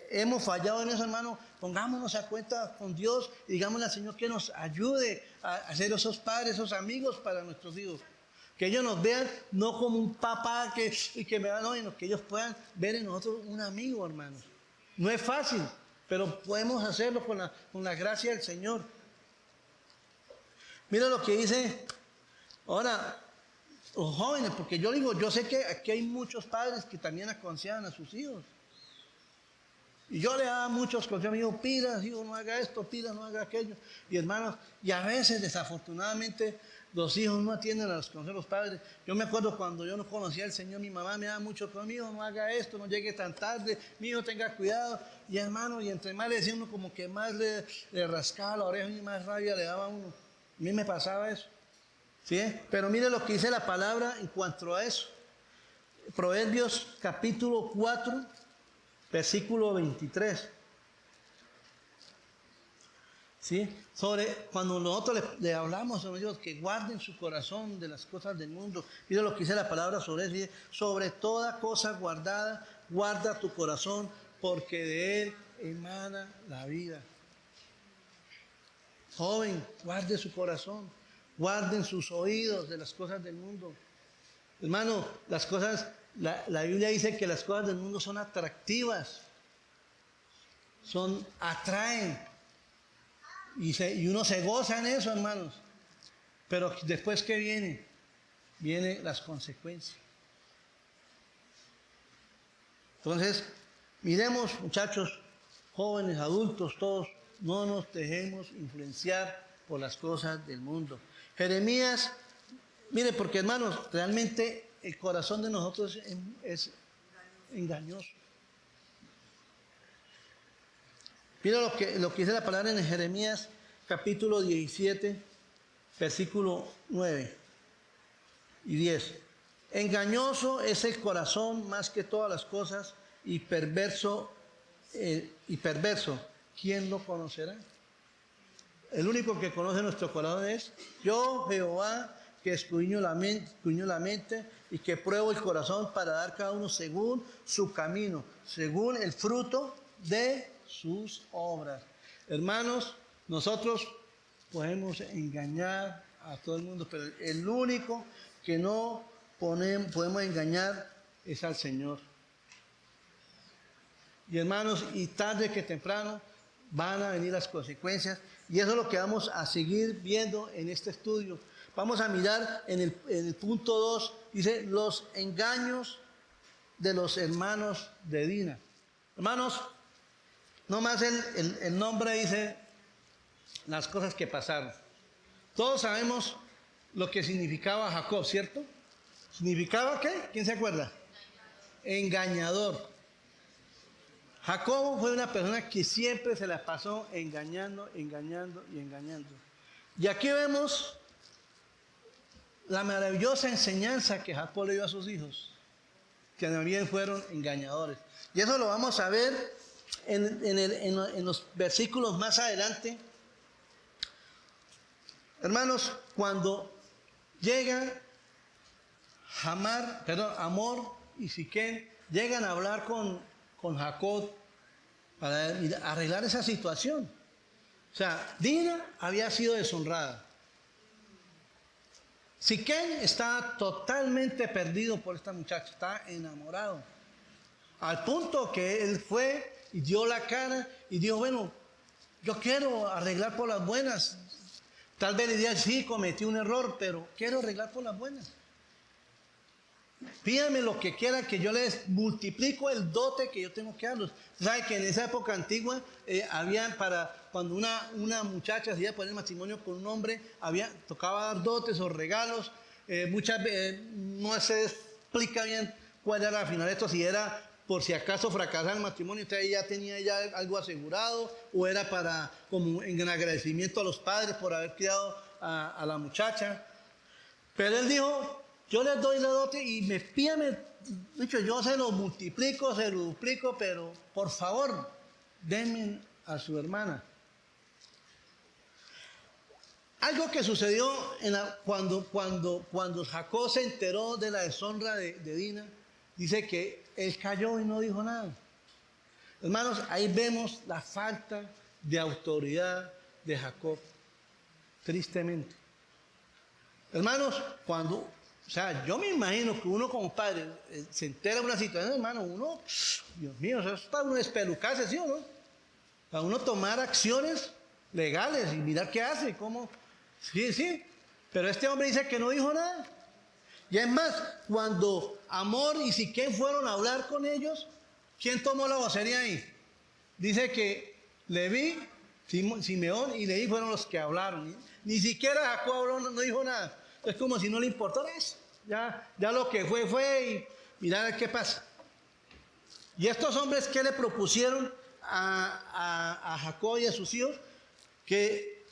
hemos fallado en eso, hermanos, pongámonos a cuenta con Dios y digámosle al Señor que nos ayude a ser esos padres, esos amigos para nuestros hijos. Que ellos nos vean no como un papá que me va, no, sino que ellos puedan ver en nosotros un amigo, hermanos. No es fácil, pero podemos hacerlo con la gracia del Señor. Mira lo que dice ahora los jóvenes, porque yo sé que aquí hay muchos padres que también aconsejan a sus hijos. Y yo le daba muchos consejos, hijo, pila, hijo, no haga esto, pila, no haga aquello. Y hermanos, y a veces desafortunadamente los hijos no atienden a los consejos de los padres. Yo me acuerdo cuando yo no conocía al Señor, mi mamá me daba mucho conmigo, no haga esto, no llegue tan tarde, mi hijo tenga cuidado. Y hermano, y entre más le decía uno, como que más le rascaba la oreja y más rabia le daba a uno. A mí me pasaba eso. ¿Sí? Pero mire lo que dice la palabra en cuanto a eso. Proverbios capítulo 4, versículo 23. ¿Sí? Sobre cuando nosotros le hablamos a Dios que guarden su corazón de las cosas del mundo. Mira lo que dice la palabra sobre eso. Dice, sobre toda cosa guardada, guarda tu corazón, porque de él emana la vida. Joven, guarde su corazón, guarden sus oídos de las cosas del mundo. Hermano, las cosas, la Biblia dice que las cosas del mundo son atractivas, atraen, y uno se goza en eso, hermanos. Pero después, ¿qué viene? Vienen las consecuencias. Entonces, miremos, muchachos, jóvenes, adultos, todos, no nos dejemos influenciar por las cosas del mundo. Jeremías, mire, porque hermanos, realmente el corazón de nosotros es engañoso. Mira lo que dice la palabra en Jeremías capítulo 17, versículo 9 y 10. Engañoso es el corazón más que todas las cosas y perverso, ¿quién lo conocerá? El único que conoce nuestro corazón es yo, Jehová, que escudriño la mente y que pruebo el corazón para dar cada uno según su camino, según el fruto de sus obras. Hermanos, nosotros podemos engañar a todo el mundo, pero el único que no podemos engañar es al Señor. Y hermanos, y tarde que temprano van a venir las consecuencias, y eso es lo que vamos a seguir viendo en este estudio. Vamos a mirar en el punto 2, dice, los engaños de los hermanos de Dina. Hermanos, nomás el nombre dice las cosas que pasaron. Todos sabemos lo que significaba Jacob, ¿cierto? ¿Significaba qué? ¿Quién se acuerda? Engañador. Jacob fue una persona que siempre se la pasó engañando. Y aquí vemos la maravillosa enseñanza que Jacob le dio a sus hijos, que también fueron engañadores. Y eso lo vamos a ver en los versículos más adelante. Hermanos, cuando llegan Amor y Siquem, llegan a hablar con Jacob para arreglar esa situación. O sea, Dina había sido deshonrada. Siquem estaba totalmente perdido por esta muchacha, estaba enamorado. Al punto que él fue y dio la cara y dijo, bueno, yo quiero arreglar por las buenas. Tal vez le diga, sí, cometí un error, pero quiero arreglar por las buenas. Pídame lo que quieran, que yo les multiplico el dote que yo tengo que darlos. ¿Sabe que en esa época antigua cuando una muchacha se iba a poner matrimonio con un hombre, tocaba dar dotes o regalos? Muchas veces no se explica bien cuál era la final de esto, si era por si acaso fracasara el matrimonio, usted ya tenía algo asegurado, o era como en agradecimiento a los padres por haber criado a la muchacha. Pero él dijo, yo les doy la dote y yo se lo multiplico, se lo duplico, pero por favor, denme a su hermana. Algo que sucedió cuando Jacob se enteró de la deshonra de Dina, dice que él cayó y no dijo nada. Hermanos, ahí vemos la falta de autoridad de Jacob, tristemente. Hermanos, yo me imagino que uno como padre se entera de una situación, hermano, Dios mío, eso es para uno espelucarse, ¿sí o no? Para uno tomar acciones legales y mirar qué hace, cómo. Sí, pero este hombre dice que no dijo nada. Y es más, cuando Amor y Siquem fueron a hablar con ellos, ¿quién tomó la vocería ahí? Dice que Leví, Simeón y Leví fueron los que hablaron. Ni siquiera Jacob habló, no dijo nada. Es como si no le importara eso. Ya lo que fue y mirad qué pasa. Y estos hombres, ¿qué le propusieron a Jacob y a sus hijos? Que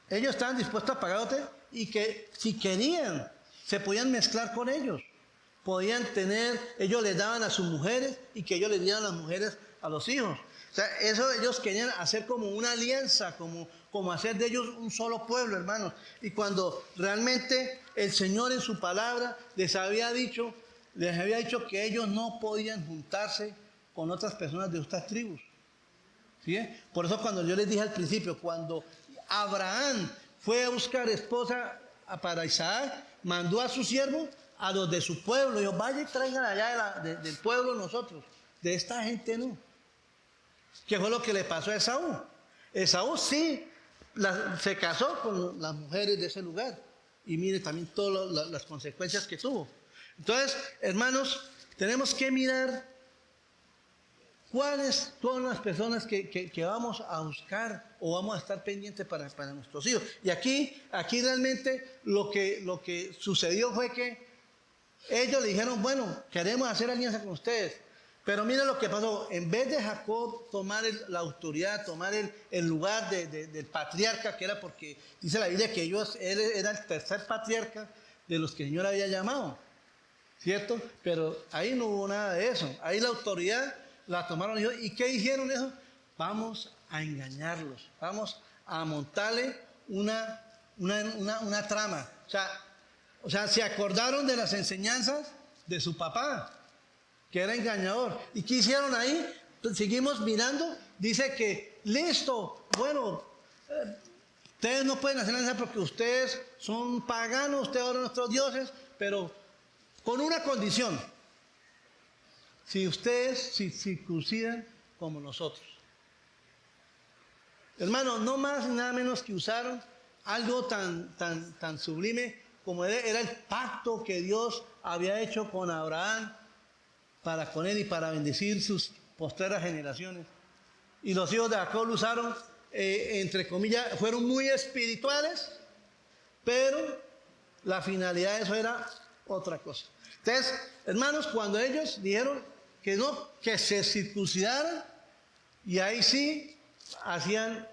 ellos estaban dispuestos a pagar dote y que si querían, se podían mezclar con ellos. Ellos les daban a sus mujeres y que ellos les dieran las mujeres a los hijos. O sea, eso ellos querían hacer como una alianza, como hacer de ellos un solo pueblo, hermanos. Y cuando realmente el Señor en su palabra les había dicho que ellos no podían juntarse con otras personas de otras tribus. ¿Sí? Por eso cuando yo les dije al principio, cuando Abraham fue a buscar esposa para Isaac, mandó a su siervo, a los de su pueblo, dijo, vaya y traigan allá del pueblo nosotros, de esta gente no. ¿Qué fue lo que le pasó a Esaú? Esaú sí se casó con las mujeres de ese lugar. Y mire también todas las consecuencias que tuvo. Entonces, hermanos, tenemos que mirar cuáles son las personas que vamos a buscar o vamos a estar pendientes para nuestros hijos. Y aquí realmente lo que sucedió fue que ellos le dijeron, bueno, queremos hacer alianza con ustedes. Pero mira lo que pasó. En vez de Jacob tomar la autoridad, tomar el lugar del patriarca, que era porque dice la Biblia que él era el tercer patriarca de los que el Señor había llamado, ¿cierto? Pero ahí no hubo nada de eso. Ahí la autoridad la tomaron ellos. ¿Y qué hicieron eso? Vamos a engañarlos. Vamos a montarle una trama. O sea, se acordaron de las enseñanzas de su papá, que era engañador. ¿Y qué hicieron ahí? Pues seguimos mirando. Dice que, listo, bueno, ustedes no pueden hacer nada porque ustedes son paganos, ustedes adoran a nuestros dioses, pero con una condición. Si ustedes se circuncidan como nosotros. Hermanos, no más ni nada menos que usaron algo tan sublime como era el pacto que Dios había hecho con Abraham para con él y para bendecir sus postreras generaciones. Y los hijos de Jacob lo usaron, entre comillas, fueron muy espirituales, pero la finalidad de eso era otra cosa. Entonces, hermanos, cuando ellos dijeron que no, que se circuncidaran, y ahí sí hacían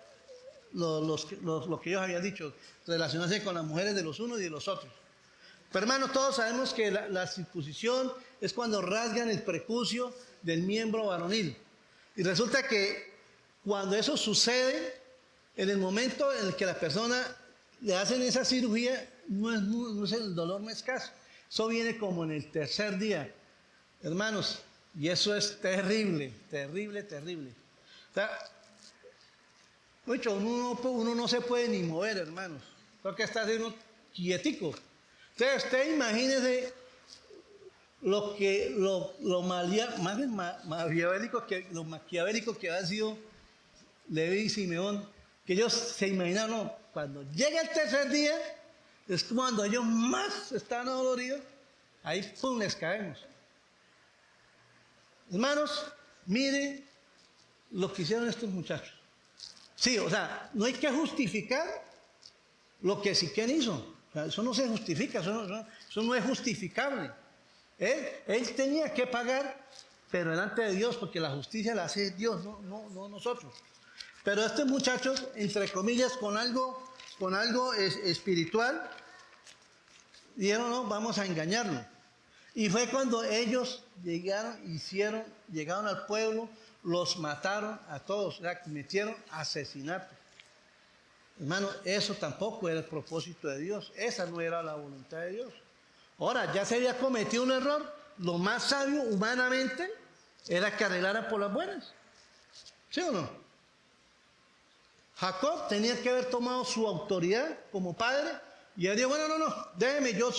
lo que ellos habían dicho, relacionarse con las mujeres de los unos y de los otros. Pero hermanos, todos sabemos que la circuncisión es cuando rasgan el prepucio del miembro varonil. Y resulta que cuando eso sucede, en el momento en el que la persona le hacen esa cirugía, el dolor no es escaso. Eso viene como en el tercer día, hermanos, y eso es terrible, terrible, terrible. O sea, uno no se puede ni mover, hermanos. Porque está uno quietico. Entonces, usted imagínese lo maquiavélico que ha sido Leví y Simeón, que ellos se imaginaron, no, cuando llega el tercer día, es cuando ellos más están adoloridos, ahí pum, les caemos. Hermanos, mire lo que hicieron estos muchachos. Sí, o sea, no hay que justificar lo que Siquén hizo. O sea, eso no se justifica, eso no es justificable. Él tenía que pagar, pero delante de Dios, porque la justicia la hace Dios, no nosotros. Pero estos muchachos, entre comillas, con algo espiritual, dijeron, no, vamos a engañarlo. Y fue cuando ellos llegaron al pueblo, los mataron a todos, o sea, cometieron asesinato. Hermano, eso tampoco era el propósito de Dios, esa no era la voluntad de Dios. Ahora, ya se había cometido un error, lo más sabio humanamente era que arreglaran por las buenas. ¿Sí o no? Jacob tenía que haber tomado su autoridad como padre y él dijo, bueno, no, déjeme, yo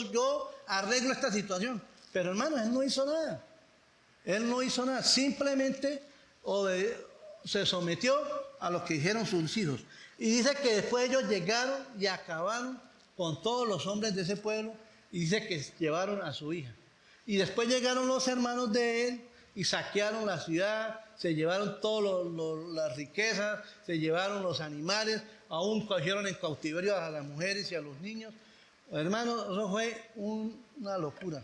arreglo esta situación. Pero hermano, él no hizo nada. Él no hizo nada, simplemente se sometió a lo que dijeron sus hijos. Y dice que después ellos llegaron y acabaron con todos los hombres de ese pueblo y dice que llevaron a su hija. Y después llegaron los hermanos de él y saquearon la ciudad, se llevaron todas las riquezas, se llevaron los animales, aún cogieron en cautiverio a las mujeres y a los niños. Hermano, eso fue una locura.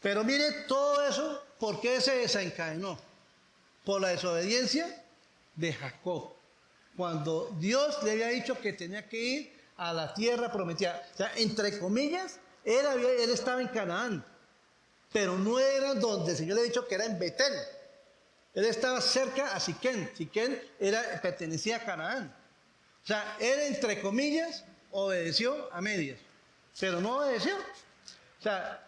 Pero mire todo eso, ¿por qué se desencadenó? Por la desobediencia de Jacob. Cuando Dios le había dicho que tenía que ir a la tierra prometida. O sea, entre comillas, él estaba en Canaán. Pero no era donde el Señor le ha dicho que era en Betel. Él estaba cerca a Siquén. Siquén pertenecía a Canaán. O sea, él, entre comillas, obedeció a medias. Pero no obedeció. O sea,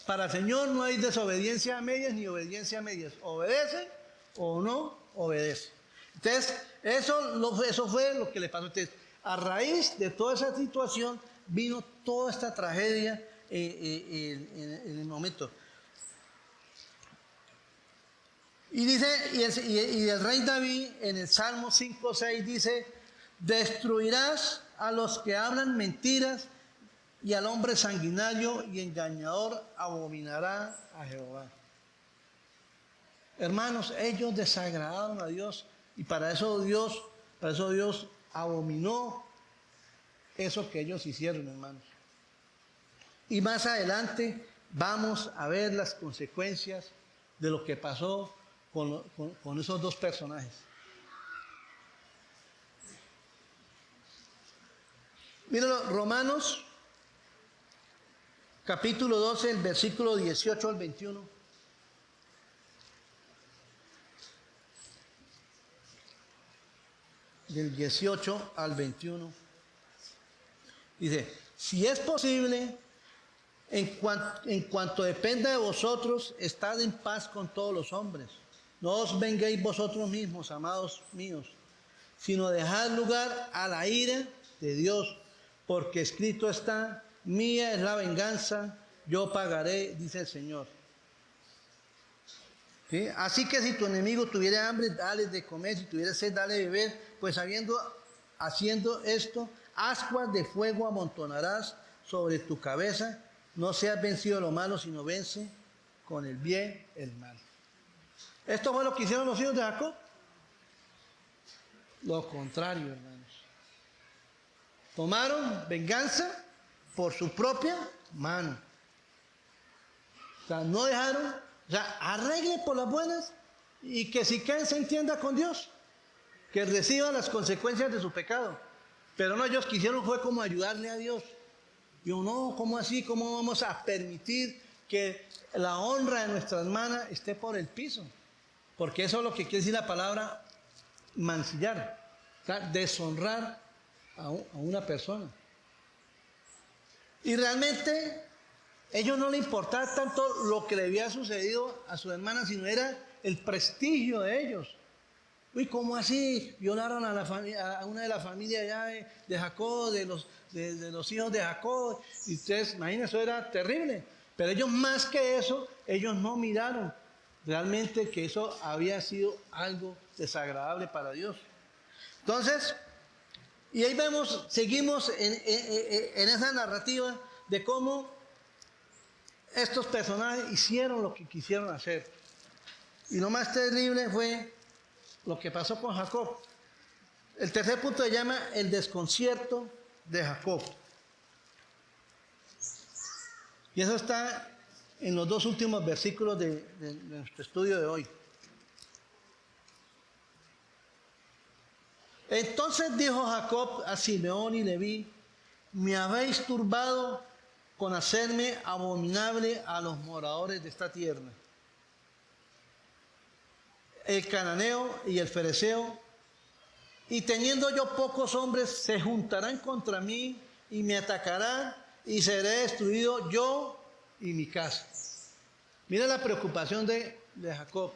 para el Señor no hay desobediencia a medias ni obediencia a medias. Obedece o no obedece. Entonces, eso fue lo que le pasó a ustedes. a raíz de toda esa situación vino toda esta tragedia en el momento. Y dice, y el rey David en el Salmo 5:6 dice, destruirás a los que hablan mentiras y al hombre sanguinario y engañador abominará a Jehová. Hermanos, ellos desagradaron a Dios y para eso Dios abominó eso que ellos hicieron, hermanos. Y más adelante vamos a ver las consecuencias de lo que pasó con esos dos personajes. Mírenlo, Romanos capítulo 12, el versículo 18 al 21. Del 18 al 21. Dice, si es posible, en cuanto dependa de vosotros, estad en paz con todos los hombres. No os venguéis vosotros mismos, amados míos, sino dejad lugar a la ira de Dios, porque escrito está, mía es la venganza, yo pagaré, dice el Señor. ¿Sí? Así que si tu enemigo tuviera hambre, dale de comer, si tuviera sed, dale de beber, pues haciendo esto, ascuas de fuego amontonarás sobre tu cabeza. No seas vencido de lo malo, sino vence con el bien el mal. ¿Esto fue lo que hicieron los hijos de Jacob? Lo contrario, hermanos. Tomaron venganza por su propia mano. O sea, no dejaron, o sea, arregle por las buenas y que si caen se entienda con Dios, que reciban las consecuencias de su pecado. Pero no, ellos quisieron fue como ayudarle a Dios. Yo no, ¿cómo así? ¿Cómo vamos a permitir que la honra de nuestra hermana esté por el piso? Porque eso es lo que quiere decir la palabra mancillar, o sea, deshonrar a una persona. Y realmente a ellos no les importaba tanto lo que le había sucedido a su hermana, sino era el prestigio de ellos. Uy, ¿cómo así? Violaron a una de las familias allá de Jacob, de los hijos de Jacob. Y ustedes, imagínense, eso era terrible. Pero ellos más que eso, ellos no miraron realmente que eso había sido algo desagradable para Dios. Entonces, y ahí vemos, seguimos en esa narrativa de cómo estos personajes hicieron lo que quisieron hacer. Y lo más terrible fue lo que pasó con Jacob. El tercer punto se llama el desconcierto de Jacob. Y eso está en los dos últimos versículos de nuestro estudio de hoy. Entonces dijo Jacob a Simeón y Leví, me habéis turbado con hacerme abominable a los moradores de esta tierra. El cananeo y el fereceo, y teniendo yo pocos hombres, se juntarán contra mí y me atacarán y seré destruido yo y mi casa. Mira la preocupación de Jacob.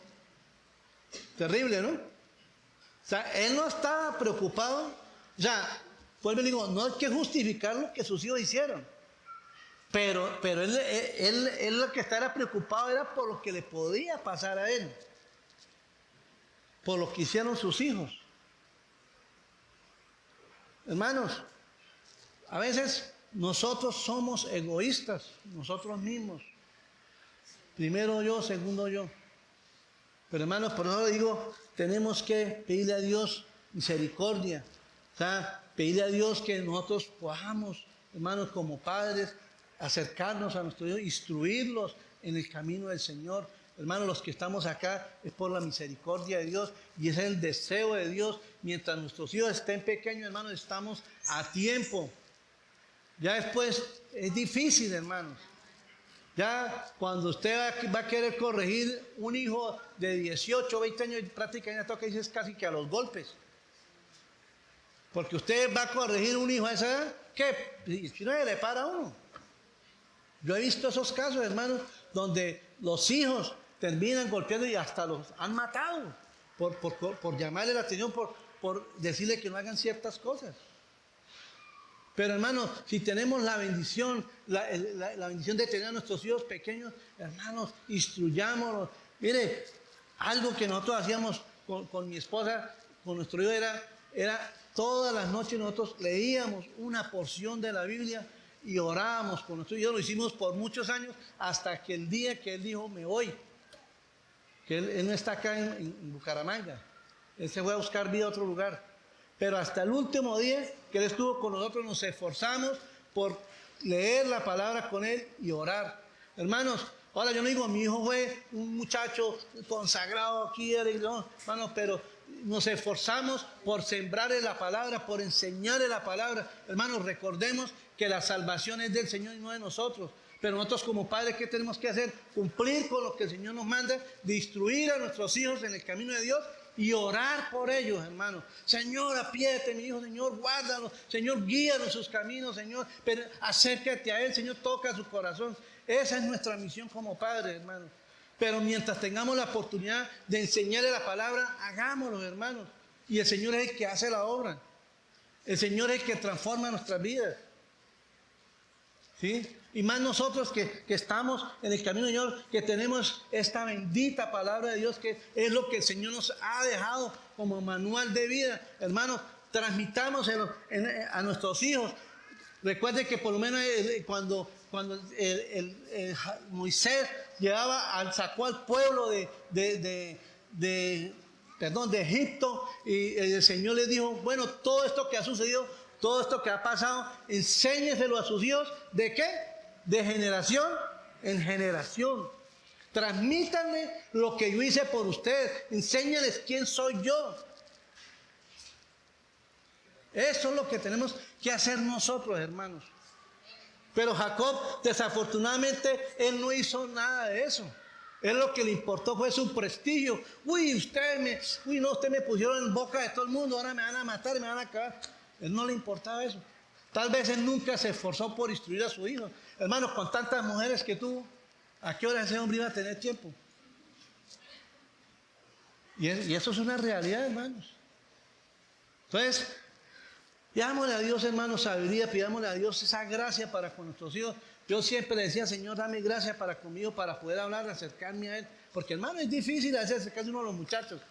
Terrible, ¿no? O sea, él no estaba preocupado. O sea, vuelvo y digo, no hay que justificar lo que sus hijos hicieron. Pero él lo que estaba preocupado era por lo que le podía pasar a él. Por lo que hicieron sus hijos. Hermanos, a veces nosotros somos egoístas, nosotros mismos. Primero yo, segundo yo. Pero hermanos, por eso digo, tenemos que pedirle a Dios misericordia. O sea, pedirle a Dios que nosotros podamos, hermanos, como padres, acercarnos a nuestros hijos, instruirlos en el camino del Señor. Hermanos, los que estamos acá es por la misericordia de Dios y es el deseo de Dios. Mientras nuestros hijos estén pequeños, hermanos, estamos a tiempo. Ya después es difícil, hermanos. Ya cuando usted va a querer corregir un hijo de 18, 20 años, prácticamente toca dice casi que a los golpes. Porque usted va a corregir un hijo a esa edad, ¿qué? Si no le para a uno. Yo he visto esos casos, hermanos, donde los hijos terminan golpeando y hasta los han matado por llamarle la atención, por decirle que no hagan ciertas cosas. Pero hermanos, si tenemos la bendición, la bendición de tener a nuestros hijos pequeños, hermanos, instruyámoslos. Mire, algo que nosotros hacíamos con mi esposa, con nuestro hijo, era todas las noches nosotros leíamos una porción de la Biblia y orábamos con nuestro hijo. Lo hicimos por muchos años hasta que el día que él dijo, me voy. Que él no está acá en Bucaramanga. Él se fue a buscar vida a otro lugar. Pero hasta el último día que él estuvo con nosotros, nos esforzamos por leer la palabra con él y orar. Hermanos, ahora yo no digo, mi hijo fue un muchacho consagrado aquí, no, hermanos, pero nos esforzamos por sembrarle la palabra, por enseñarle la palabra. Hermanos, recordemos que la salvación es del Señor y no de nosotros. Pero nosotros como padres, ¿qué tenemos que hacer? Cumplir con lo que el Señor nos manda, de instruir a nuestros hijos en el camino de Dios y orar por ellos, hermanos. Señor, apriete mi hijo, Señor, guárdalo, Señor, guíalo en sus caminos, Señor, pero acércate a él, Señor, toca su corazón. Esa es nuestra misión como padres, hermanos. Pero mientras tengamos la oportunidad de enseñarle la palabra, hagámoslo, hermanos. Y el Señor es el que hace la obra. El Señor es el que transforma nuestras vidas. ¿Sí? Y más nosotros que estamos en el camino del Señor, que tenemos esta bendita palabra de Dios, que es lo que el Señor nos ha dejado como manual de vida. Hermanos, transmitamos a nuestros hijos. Recuerde que por lo menos cuando Moisés sacó al pueblo de Egipto, y el Señor les dijo, bueno, todo esto que ha sucedido, todo esto que ha pasado, enséñeselo a sus hijos. ¿De qué? De generación en generación. Transmítanme lo que yo hice por ustedes. Enséñales quién soy yo. Eso es lo que tenemos que hacer nosotros, hermanos. Pero Jacob, desafortunadamente, él no hizo nada de eso. Él lo que le importó fue su prestigio. Ustedes me pusieron en boca de todo el mundo, ahora me van a matar, me van a acabar. Él no le importaba eso. Tal vez él nunca se esforzó por instruir a su hijo. Hermanos, con tantas mujeres que tuvo, ¿a qué hora ese hombre iba a tener tiempo? Y eso es una realidad, hermanos. Entonces, pidámosle a Dios, hermanos, sabiduría, pidámosle a Dios esa gracia para con nuestros hijos. Yo siempre le decía, Señor, dame gracia para conmigo, para poder hablar, acercarme a Él. Porque, hermano, es difícil a veces acercarse a uno de los muchachos.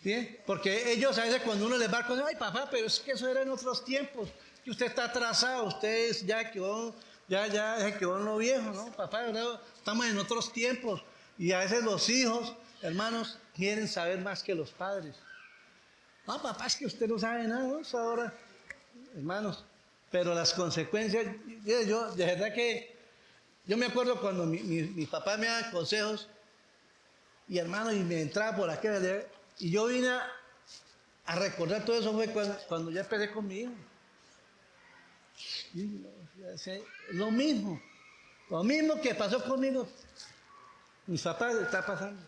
¿Sí? Porque ellos a veces cuando uno les va a contar, ay papá, pero es que eso era en otros tiempos, que usted está atrasado, usted ya quedó en lo viejo, ¿no? Papá, estamos en otros tiempos. Y a veces los hijos, hermanos, quieren saber más que los padres. Ah, papá, es que usted no sabe nada, ¿no? Eso ahora, hermanos, pero las consecuencias, yo de verdad que, yo me acuerdo cuando mi papá me daba consejos, y hermano, y me entraba por aquí, y yo vine a recordar todo eso fue cuando ya empecé con mi hijo. Lo mismo que pasó conmigo, mis papás está pasando.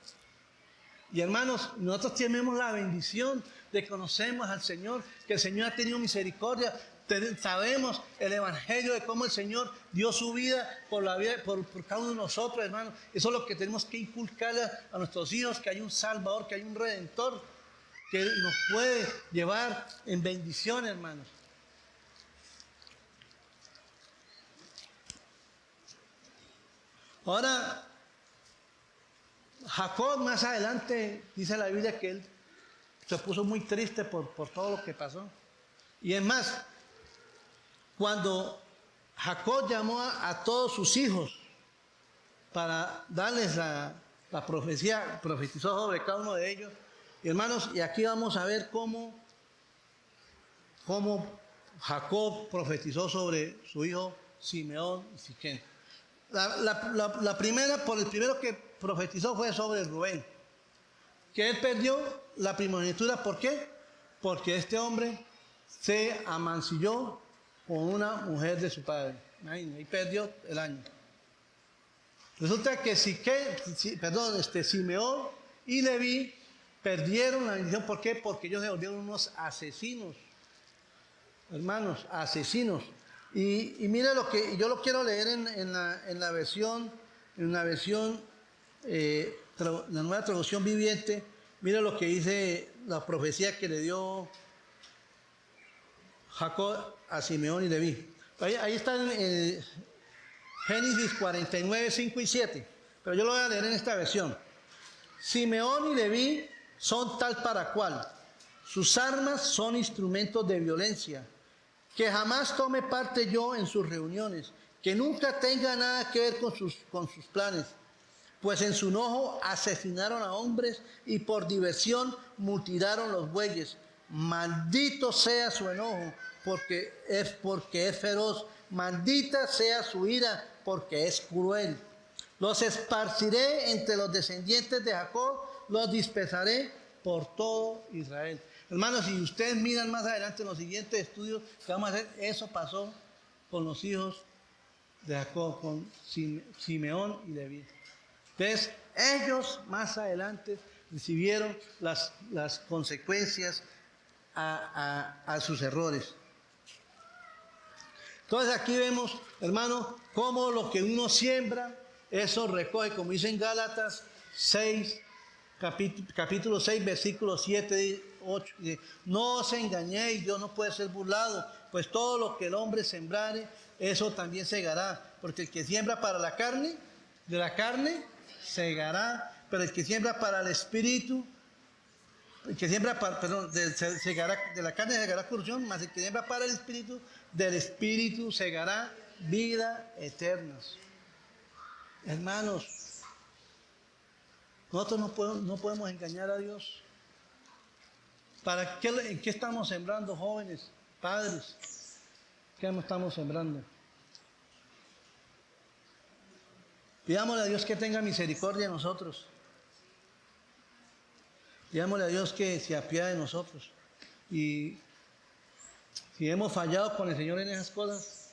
Y hermanos, nosotros tenemos la bendición de conocernos al Señor, que el Señor ha tenido misericordia. Sabemos el evangelio de cómo el Señor dio su vida por cada uno de nosotros, hermanos. Eso es lo que tenemos que inculcarle a nuestros hijos, que hay un Salvador, que hay un Redentor, que nos puede llevar en bendición, hermanos. Ahora, Jacob más adelante, dice la Biblia que él se puso muy triste por todo lo que pasó. Y es más, cuando Jacob llamó a todos sus hijos para darles la profecía, profetizó sobre cada uno de ellos. Y hermanos, y aquí vamos a ver cómo Jacob profetizó sobre su hijo Simeón y Siquem. La primera, por el primero que profetizó fue sobre Rubén, que él perdió la primogenitura. ¿Por qué? Porque este hombre se amancilló con una mujer de su padre. Y perdió el año. Resulta que Simeón y Leví perdieron la bendición. ¿Por qué? Porque ellos se volvieron unos asesinos. Hermanos, asesinos. Y mira lo que yo lo quiero leer en la versión, la nueva traducción viviente. Mira lo que dice la profecía que le dio Jacob a Simeón y Leví. Ahí está en Génesis 49, 5 y 7. Pero yo lo voy a leer en esta versión. Simeón y Leví son tal para cual. Sus armas son instrumentos de violencia. Que jamás tome parte yo en sus reuniones. Que nunca tenga nada que ver con sus planes. Pues en su enojo asesinaron a hombres y por diversión mutilaron los bueyes. Maldito sea su enojo, porque es feroz. Maldita sea su ira, porque es cruel. Los esparciré entre los descendientes de Jacob, los dispersaré por todo Israel. Hermanos, si ustedes miran más adelante en los siguientes estudios que vamos a hacer, eso pasó con los hijos de Jacob, con Simeón y Leví. Entonces, ellos más adelante recibieron las consecuencias a sus errores. Entonces aquí vemos, hermano, cómo lo que uno siembra, eso recoge, como dice en Gálatas 6, capítulo 6, versículos 7 y 8. Dice, no os engañéis, Dios no puede ser burlado, pues todo lo que el hombre sembrare, eso también segará. Porque el que siembra para la carne, de la carne segará, pero el que siembra para el espíritu, el que siembra para, de la carne segará corrupción, mas el que siembra para el espíritu, del espíritu segará vida eterna. Hermanos, nosotros no podemos engañar a Dios. ¿En qué estamos sembrando, jóvenes, padres? ¿Qué estamos sembrando? Pidámosle a Dios que tenga misericordia de nosotros. Pidámosle a Dios que se apiade de nosotros. Y si hemos fallado con el Señor en esas cosas,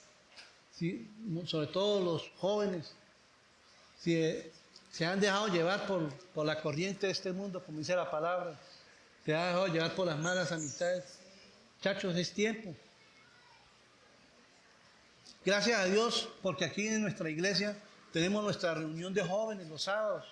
sobre todo los jóvenes, si se han dejado llevar por la corriente de este mundo, como dice la palabra, se han dejado llevar por las malas amistades, muchachos, es tiempo. Gracias a Dios, porque aquí en nuestra iglesia tenemos nuestra reunión de jóvenes los sábados.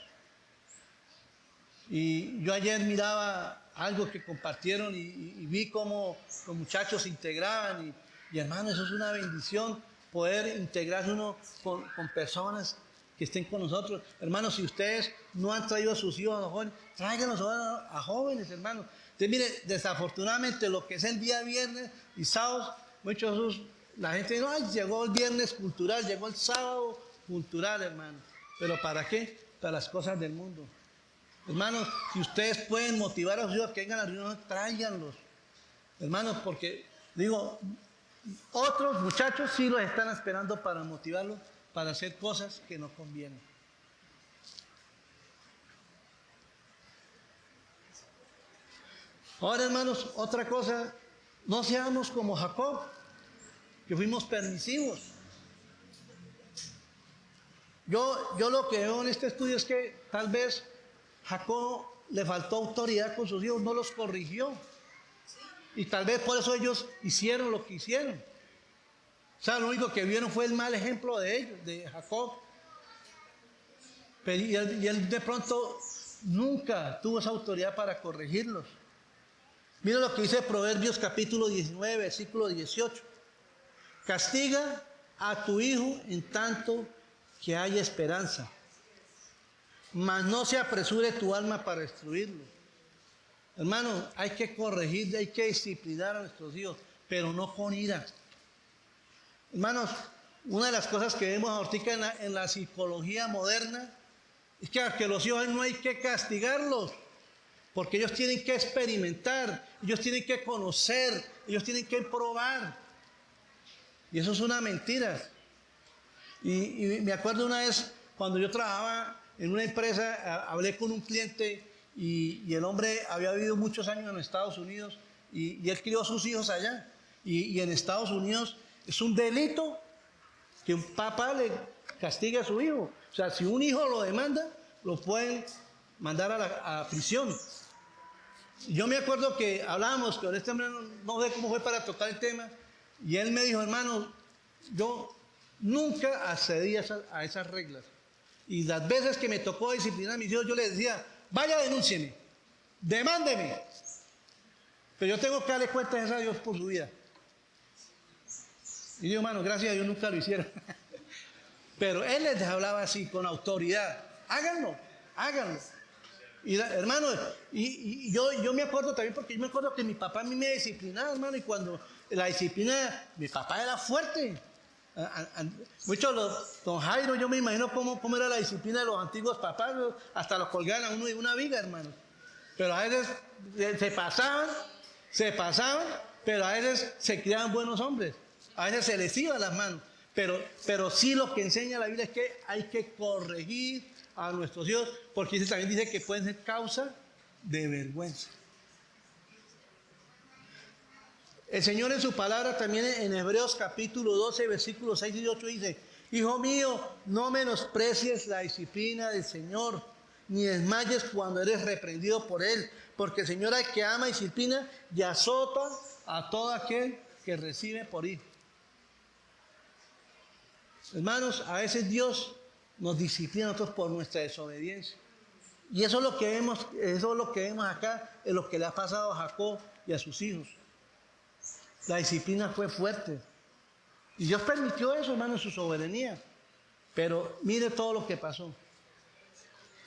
Y yo ayer miraba algo que compartieron y vi cómo los muchachos se integraban. Y hermano, eso es una bendición, poder integrarse uno con personas que estén con nosotros. Hermanos, si ustedes no han traído a sus hijos a los jóvenes, tráiganlos a jóvenes, hermanos. Entonces, mire, desafortunadamente lo que es el día viernes y sábados, muchos la gente dice, ay, llegó el viernes cultural, llegó el sábado cultural, hermano. ¿Pero para qué? Para las cosas del mundo. Hermanos, si ustedes pueden motivar a sus hijos que vengan a la reunión, tráiganlos. Hermanos, porque, digo, otros muchachos sí los están esperando para motivarlos para hacer cosas que no convienen. Ahora, hermanos, otra cosa, no seamos como Jacob, que fuimos permisivos. Yo lo que veo en este estudio es que tal vez Jacob le faltó autoridad con sus hijos, no los corrigió. Y tal vez por eso ellos hicieron lo que hicieron. O sea, lo único que vieron fue el mal ejemplo de ellos, de Jacob. Y él de pronto nunca tuvo esa autoridad para corregirlos. Mira lo que dice Proverbios capítulo 19, versículo 18. Castiga a tu hijo en tanto que haya esperanza, mas no se apresure tu alma para destruirlo. Hermano, hay que corregir, hay que disciplinar a nuestros hijos, pero no con ira. Hermanos, una de las cosas que vemos ahorita en la psicología moderna es que los hijos no hay que castigarlos, porque ellos tienen que experimentar, ellos tienen que conocer, ellos tienen que probar. Y eso es una mentira. Y me acuerdo una vez cuando yo trabajaba en una empresa, hablé con un cliente y el hombre había vivido muchos años en Estados Unidos y él crió a sus hijos allá. Y en Estados Unidos es un delito que un papá le castigue a su hijo. O sea, si un hijo lo demanda, lo pueden mandar a prisión. Y yo me acuerdo que hablábamos con este hombre, no sé cómo fue para tocar el tema, y él me dijo, hermano, yo nunca accedí a esas reglas. Y las veces que me tocó disciplinar a mis hijos, yo les decía, vaya, denúncieme, demándeme. Pero yo tengo que darle cuentas a Dios por su vida. Y yo, hermano, gracias a Dios nunca lo hicieron. Pero él les hablaba así, con autoridad. Háganlo, háganlo. Y hermano, y yo me acuerdo también, porque yo me acuerdo que mi papá a mí me disciplinaba, hermano, y cuando la disciplina, mi papá era fuerte. Muchos, don Jairo, yo me imagino cómo era la disciplina de los antiguos papás, hasta los colgaban a uno de una viga, hermano. Pero a veces se pasaban, pero a veces se criaban buenos hombres. A veces se les iban las manos. Pero sí lo que enseña la Biblia es que hay que corregir a nuestros hijos, porque también dice que pueden ser causa de vergüenza. El Señor en su palabra también en Hebreos capítulo 12, versículos 6 y 8 dice: Hijo mío, no menosprecies la disciplina del Señor, ni desmayes cuando eres reprendido por Él, porque el Señor al que ama y disciplina y azota a todo aquel que recibe por hijo. Hermanos, a veces Dios nos disciplina a nosotros por nuestra desobediencia. Y eso es lo que vemos acá, en lo que le ha pasado a Jacob y a sus hijos. La disciplina fue fuerte. Y Dios permitió eso, hermano, en su soberanía. Pero mire todo lo que pasó.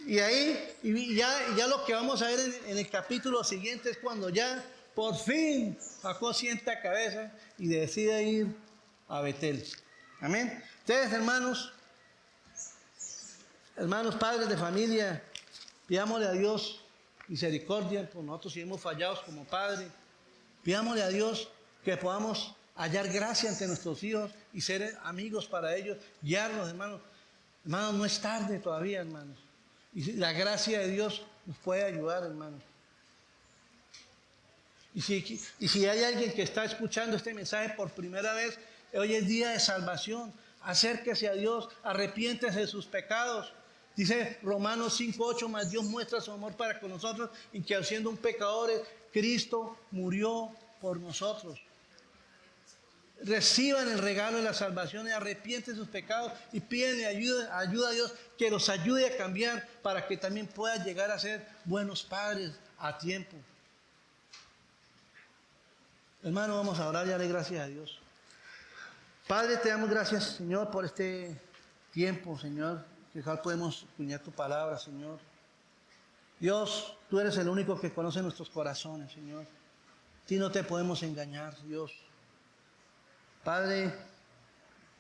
Y ahí, ya lo que vamos a ver en el capítulo siguiente es cuando ya por fin Jacob sienta cabeza y decide ir a Betel. Amén. Ustedes, hermanos, padres de familia, pidámosle a Dios misericordia por nosotros si hemos fallado como padres. Pidámosle a Dios que podamos hallar gracia ante nuestros hijos y ser amigos para ellos, guiarlos, hermanos. Hermanos, no es tarde todavía, hermanos. Y la gracia de Dios nos puede ayudar, hermanos. Y si hay alguien que está escuchando este mensaje por primera vez, hoy es día de salvación. Acérquese a Dios, arrepiéntese de sus pecados. Dice Romanos 5:8, mas Dios muestra su amor para con nosotros, en que siendo un pecadores, Cristo murió por nosotros. Reciban el regalo de la salvación y arrepienten sus pecados y piden ayuda a Dios que los ayude a cambiar para que también puedan llegar a ser buenos padres a tiempo. Hermano, vamos a orar y darle gracias a Dios. Padre, te damos gracias, Señor, por este tiempo, Señor, que podemos escuchar tu palabra, Señor. Dios, tú eres el único que conoce nuestros corazones, Señor. A ti no te podemos engañar, Dios. Padre,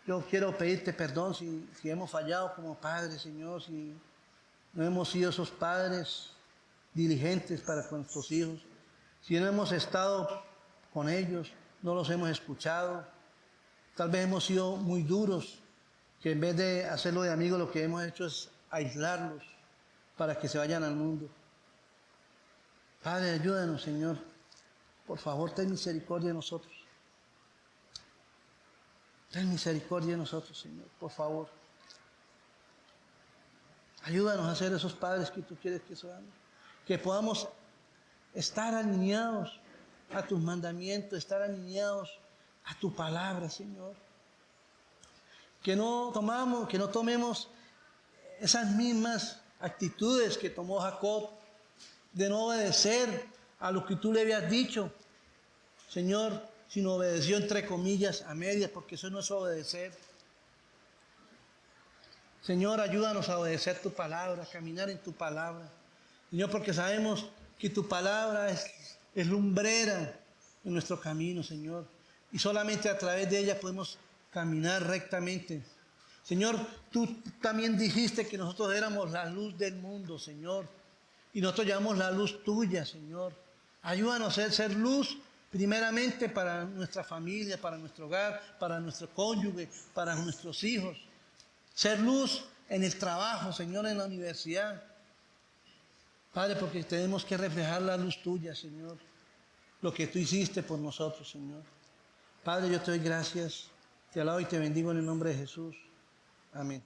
yo quiero pedirte perdón si hemos fallado como padres, Señor, si no hemos sido esos padres diligentes para con nuestros hijos, si no hemos estado con ellos, no los hemos escuchado, tal vez hemos sido muy duros, que en vez de hacerlo de amigos lo que hemos hecho es aislarlos para que se vayan al mundo. Padre, ayúdanos, Señor, por favor, ten misericordia de nosotros. Ten misericordia de nosotros, Señor, por favor. Ayúdanos a ser esos padres que tú quieres que seamos. Que podamos estar alineados a tus mandamientos, estar alineados a tu palabra, Señor. Que no tomemos esas mismas actitudes que tomó Jacob, de no obedecer a lo que tú le habías dicho, Señor, sino obedeció entre comillas a medias, porque eso no es obedecer. Señor, ayúdanos a obedecer tu palabra, a caminar en tu palabra. Señor, porque sabemos que tu palabra es lumbrera en nuestro camino, Señor. Y solamente a través de ella podemos caminar rectamente. Señor, tú también dijiste que nosotros éramos la luz del mundo, Señor. Y nosotros llevamos la luz tuya, Señor. Ayúdanos a ser luz primeramente para nuestra familia, para nuestro hogar, para nuestro cónyuge, para nuestros hijos. Ser luz en el trabajo, Señor, en la universidad. Padre, porque tenemos que reflejar la luz tuya, Señor. Lo que tú hiciste por nosotros, Señor. Padre, yo te doy gracias. Te alabo y te bendigo en el nombre de Jesús. Amén.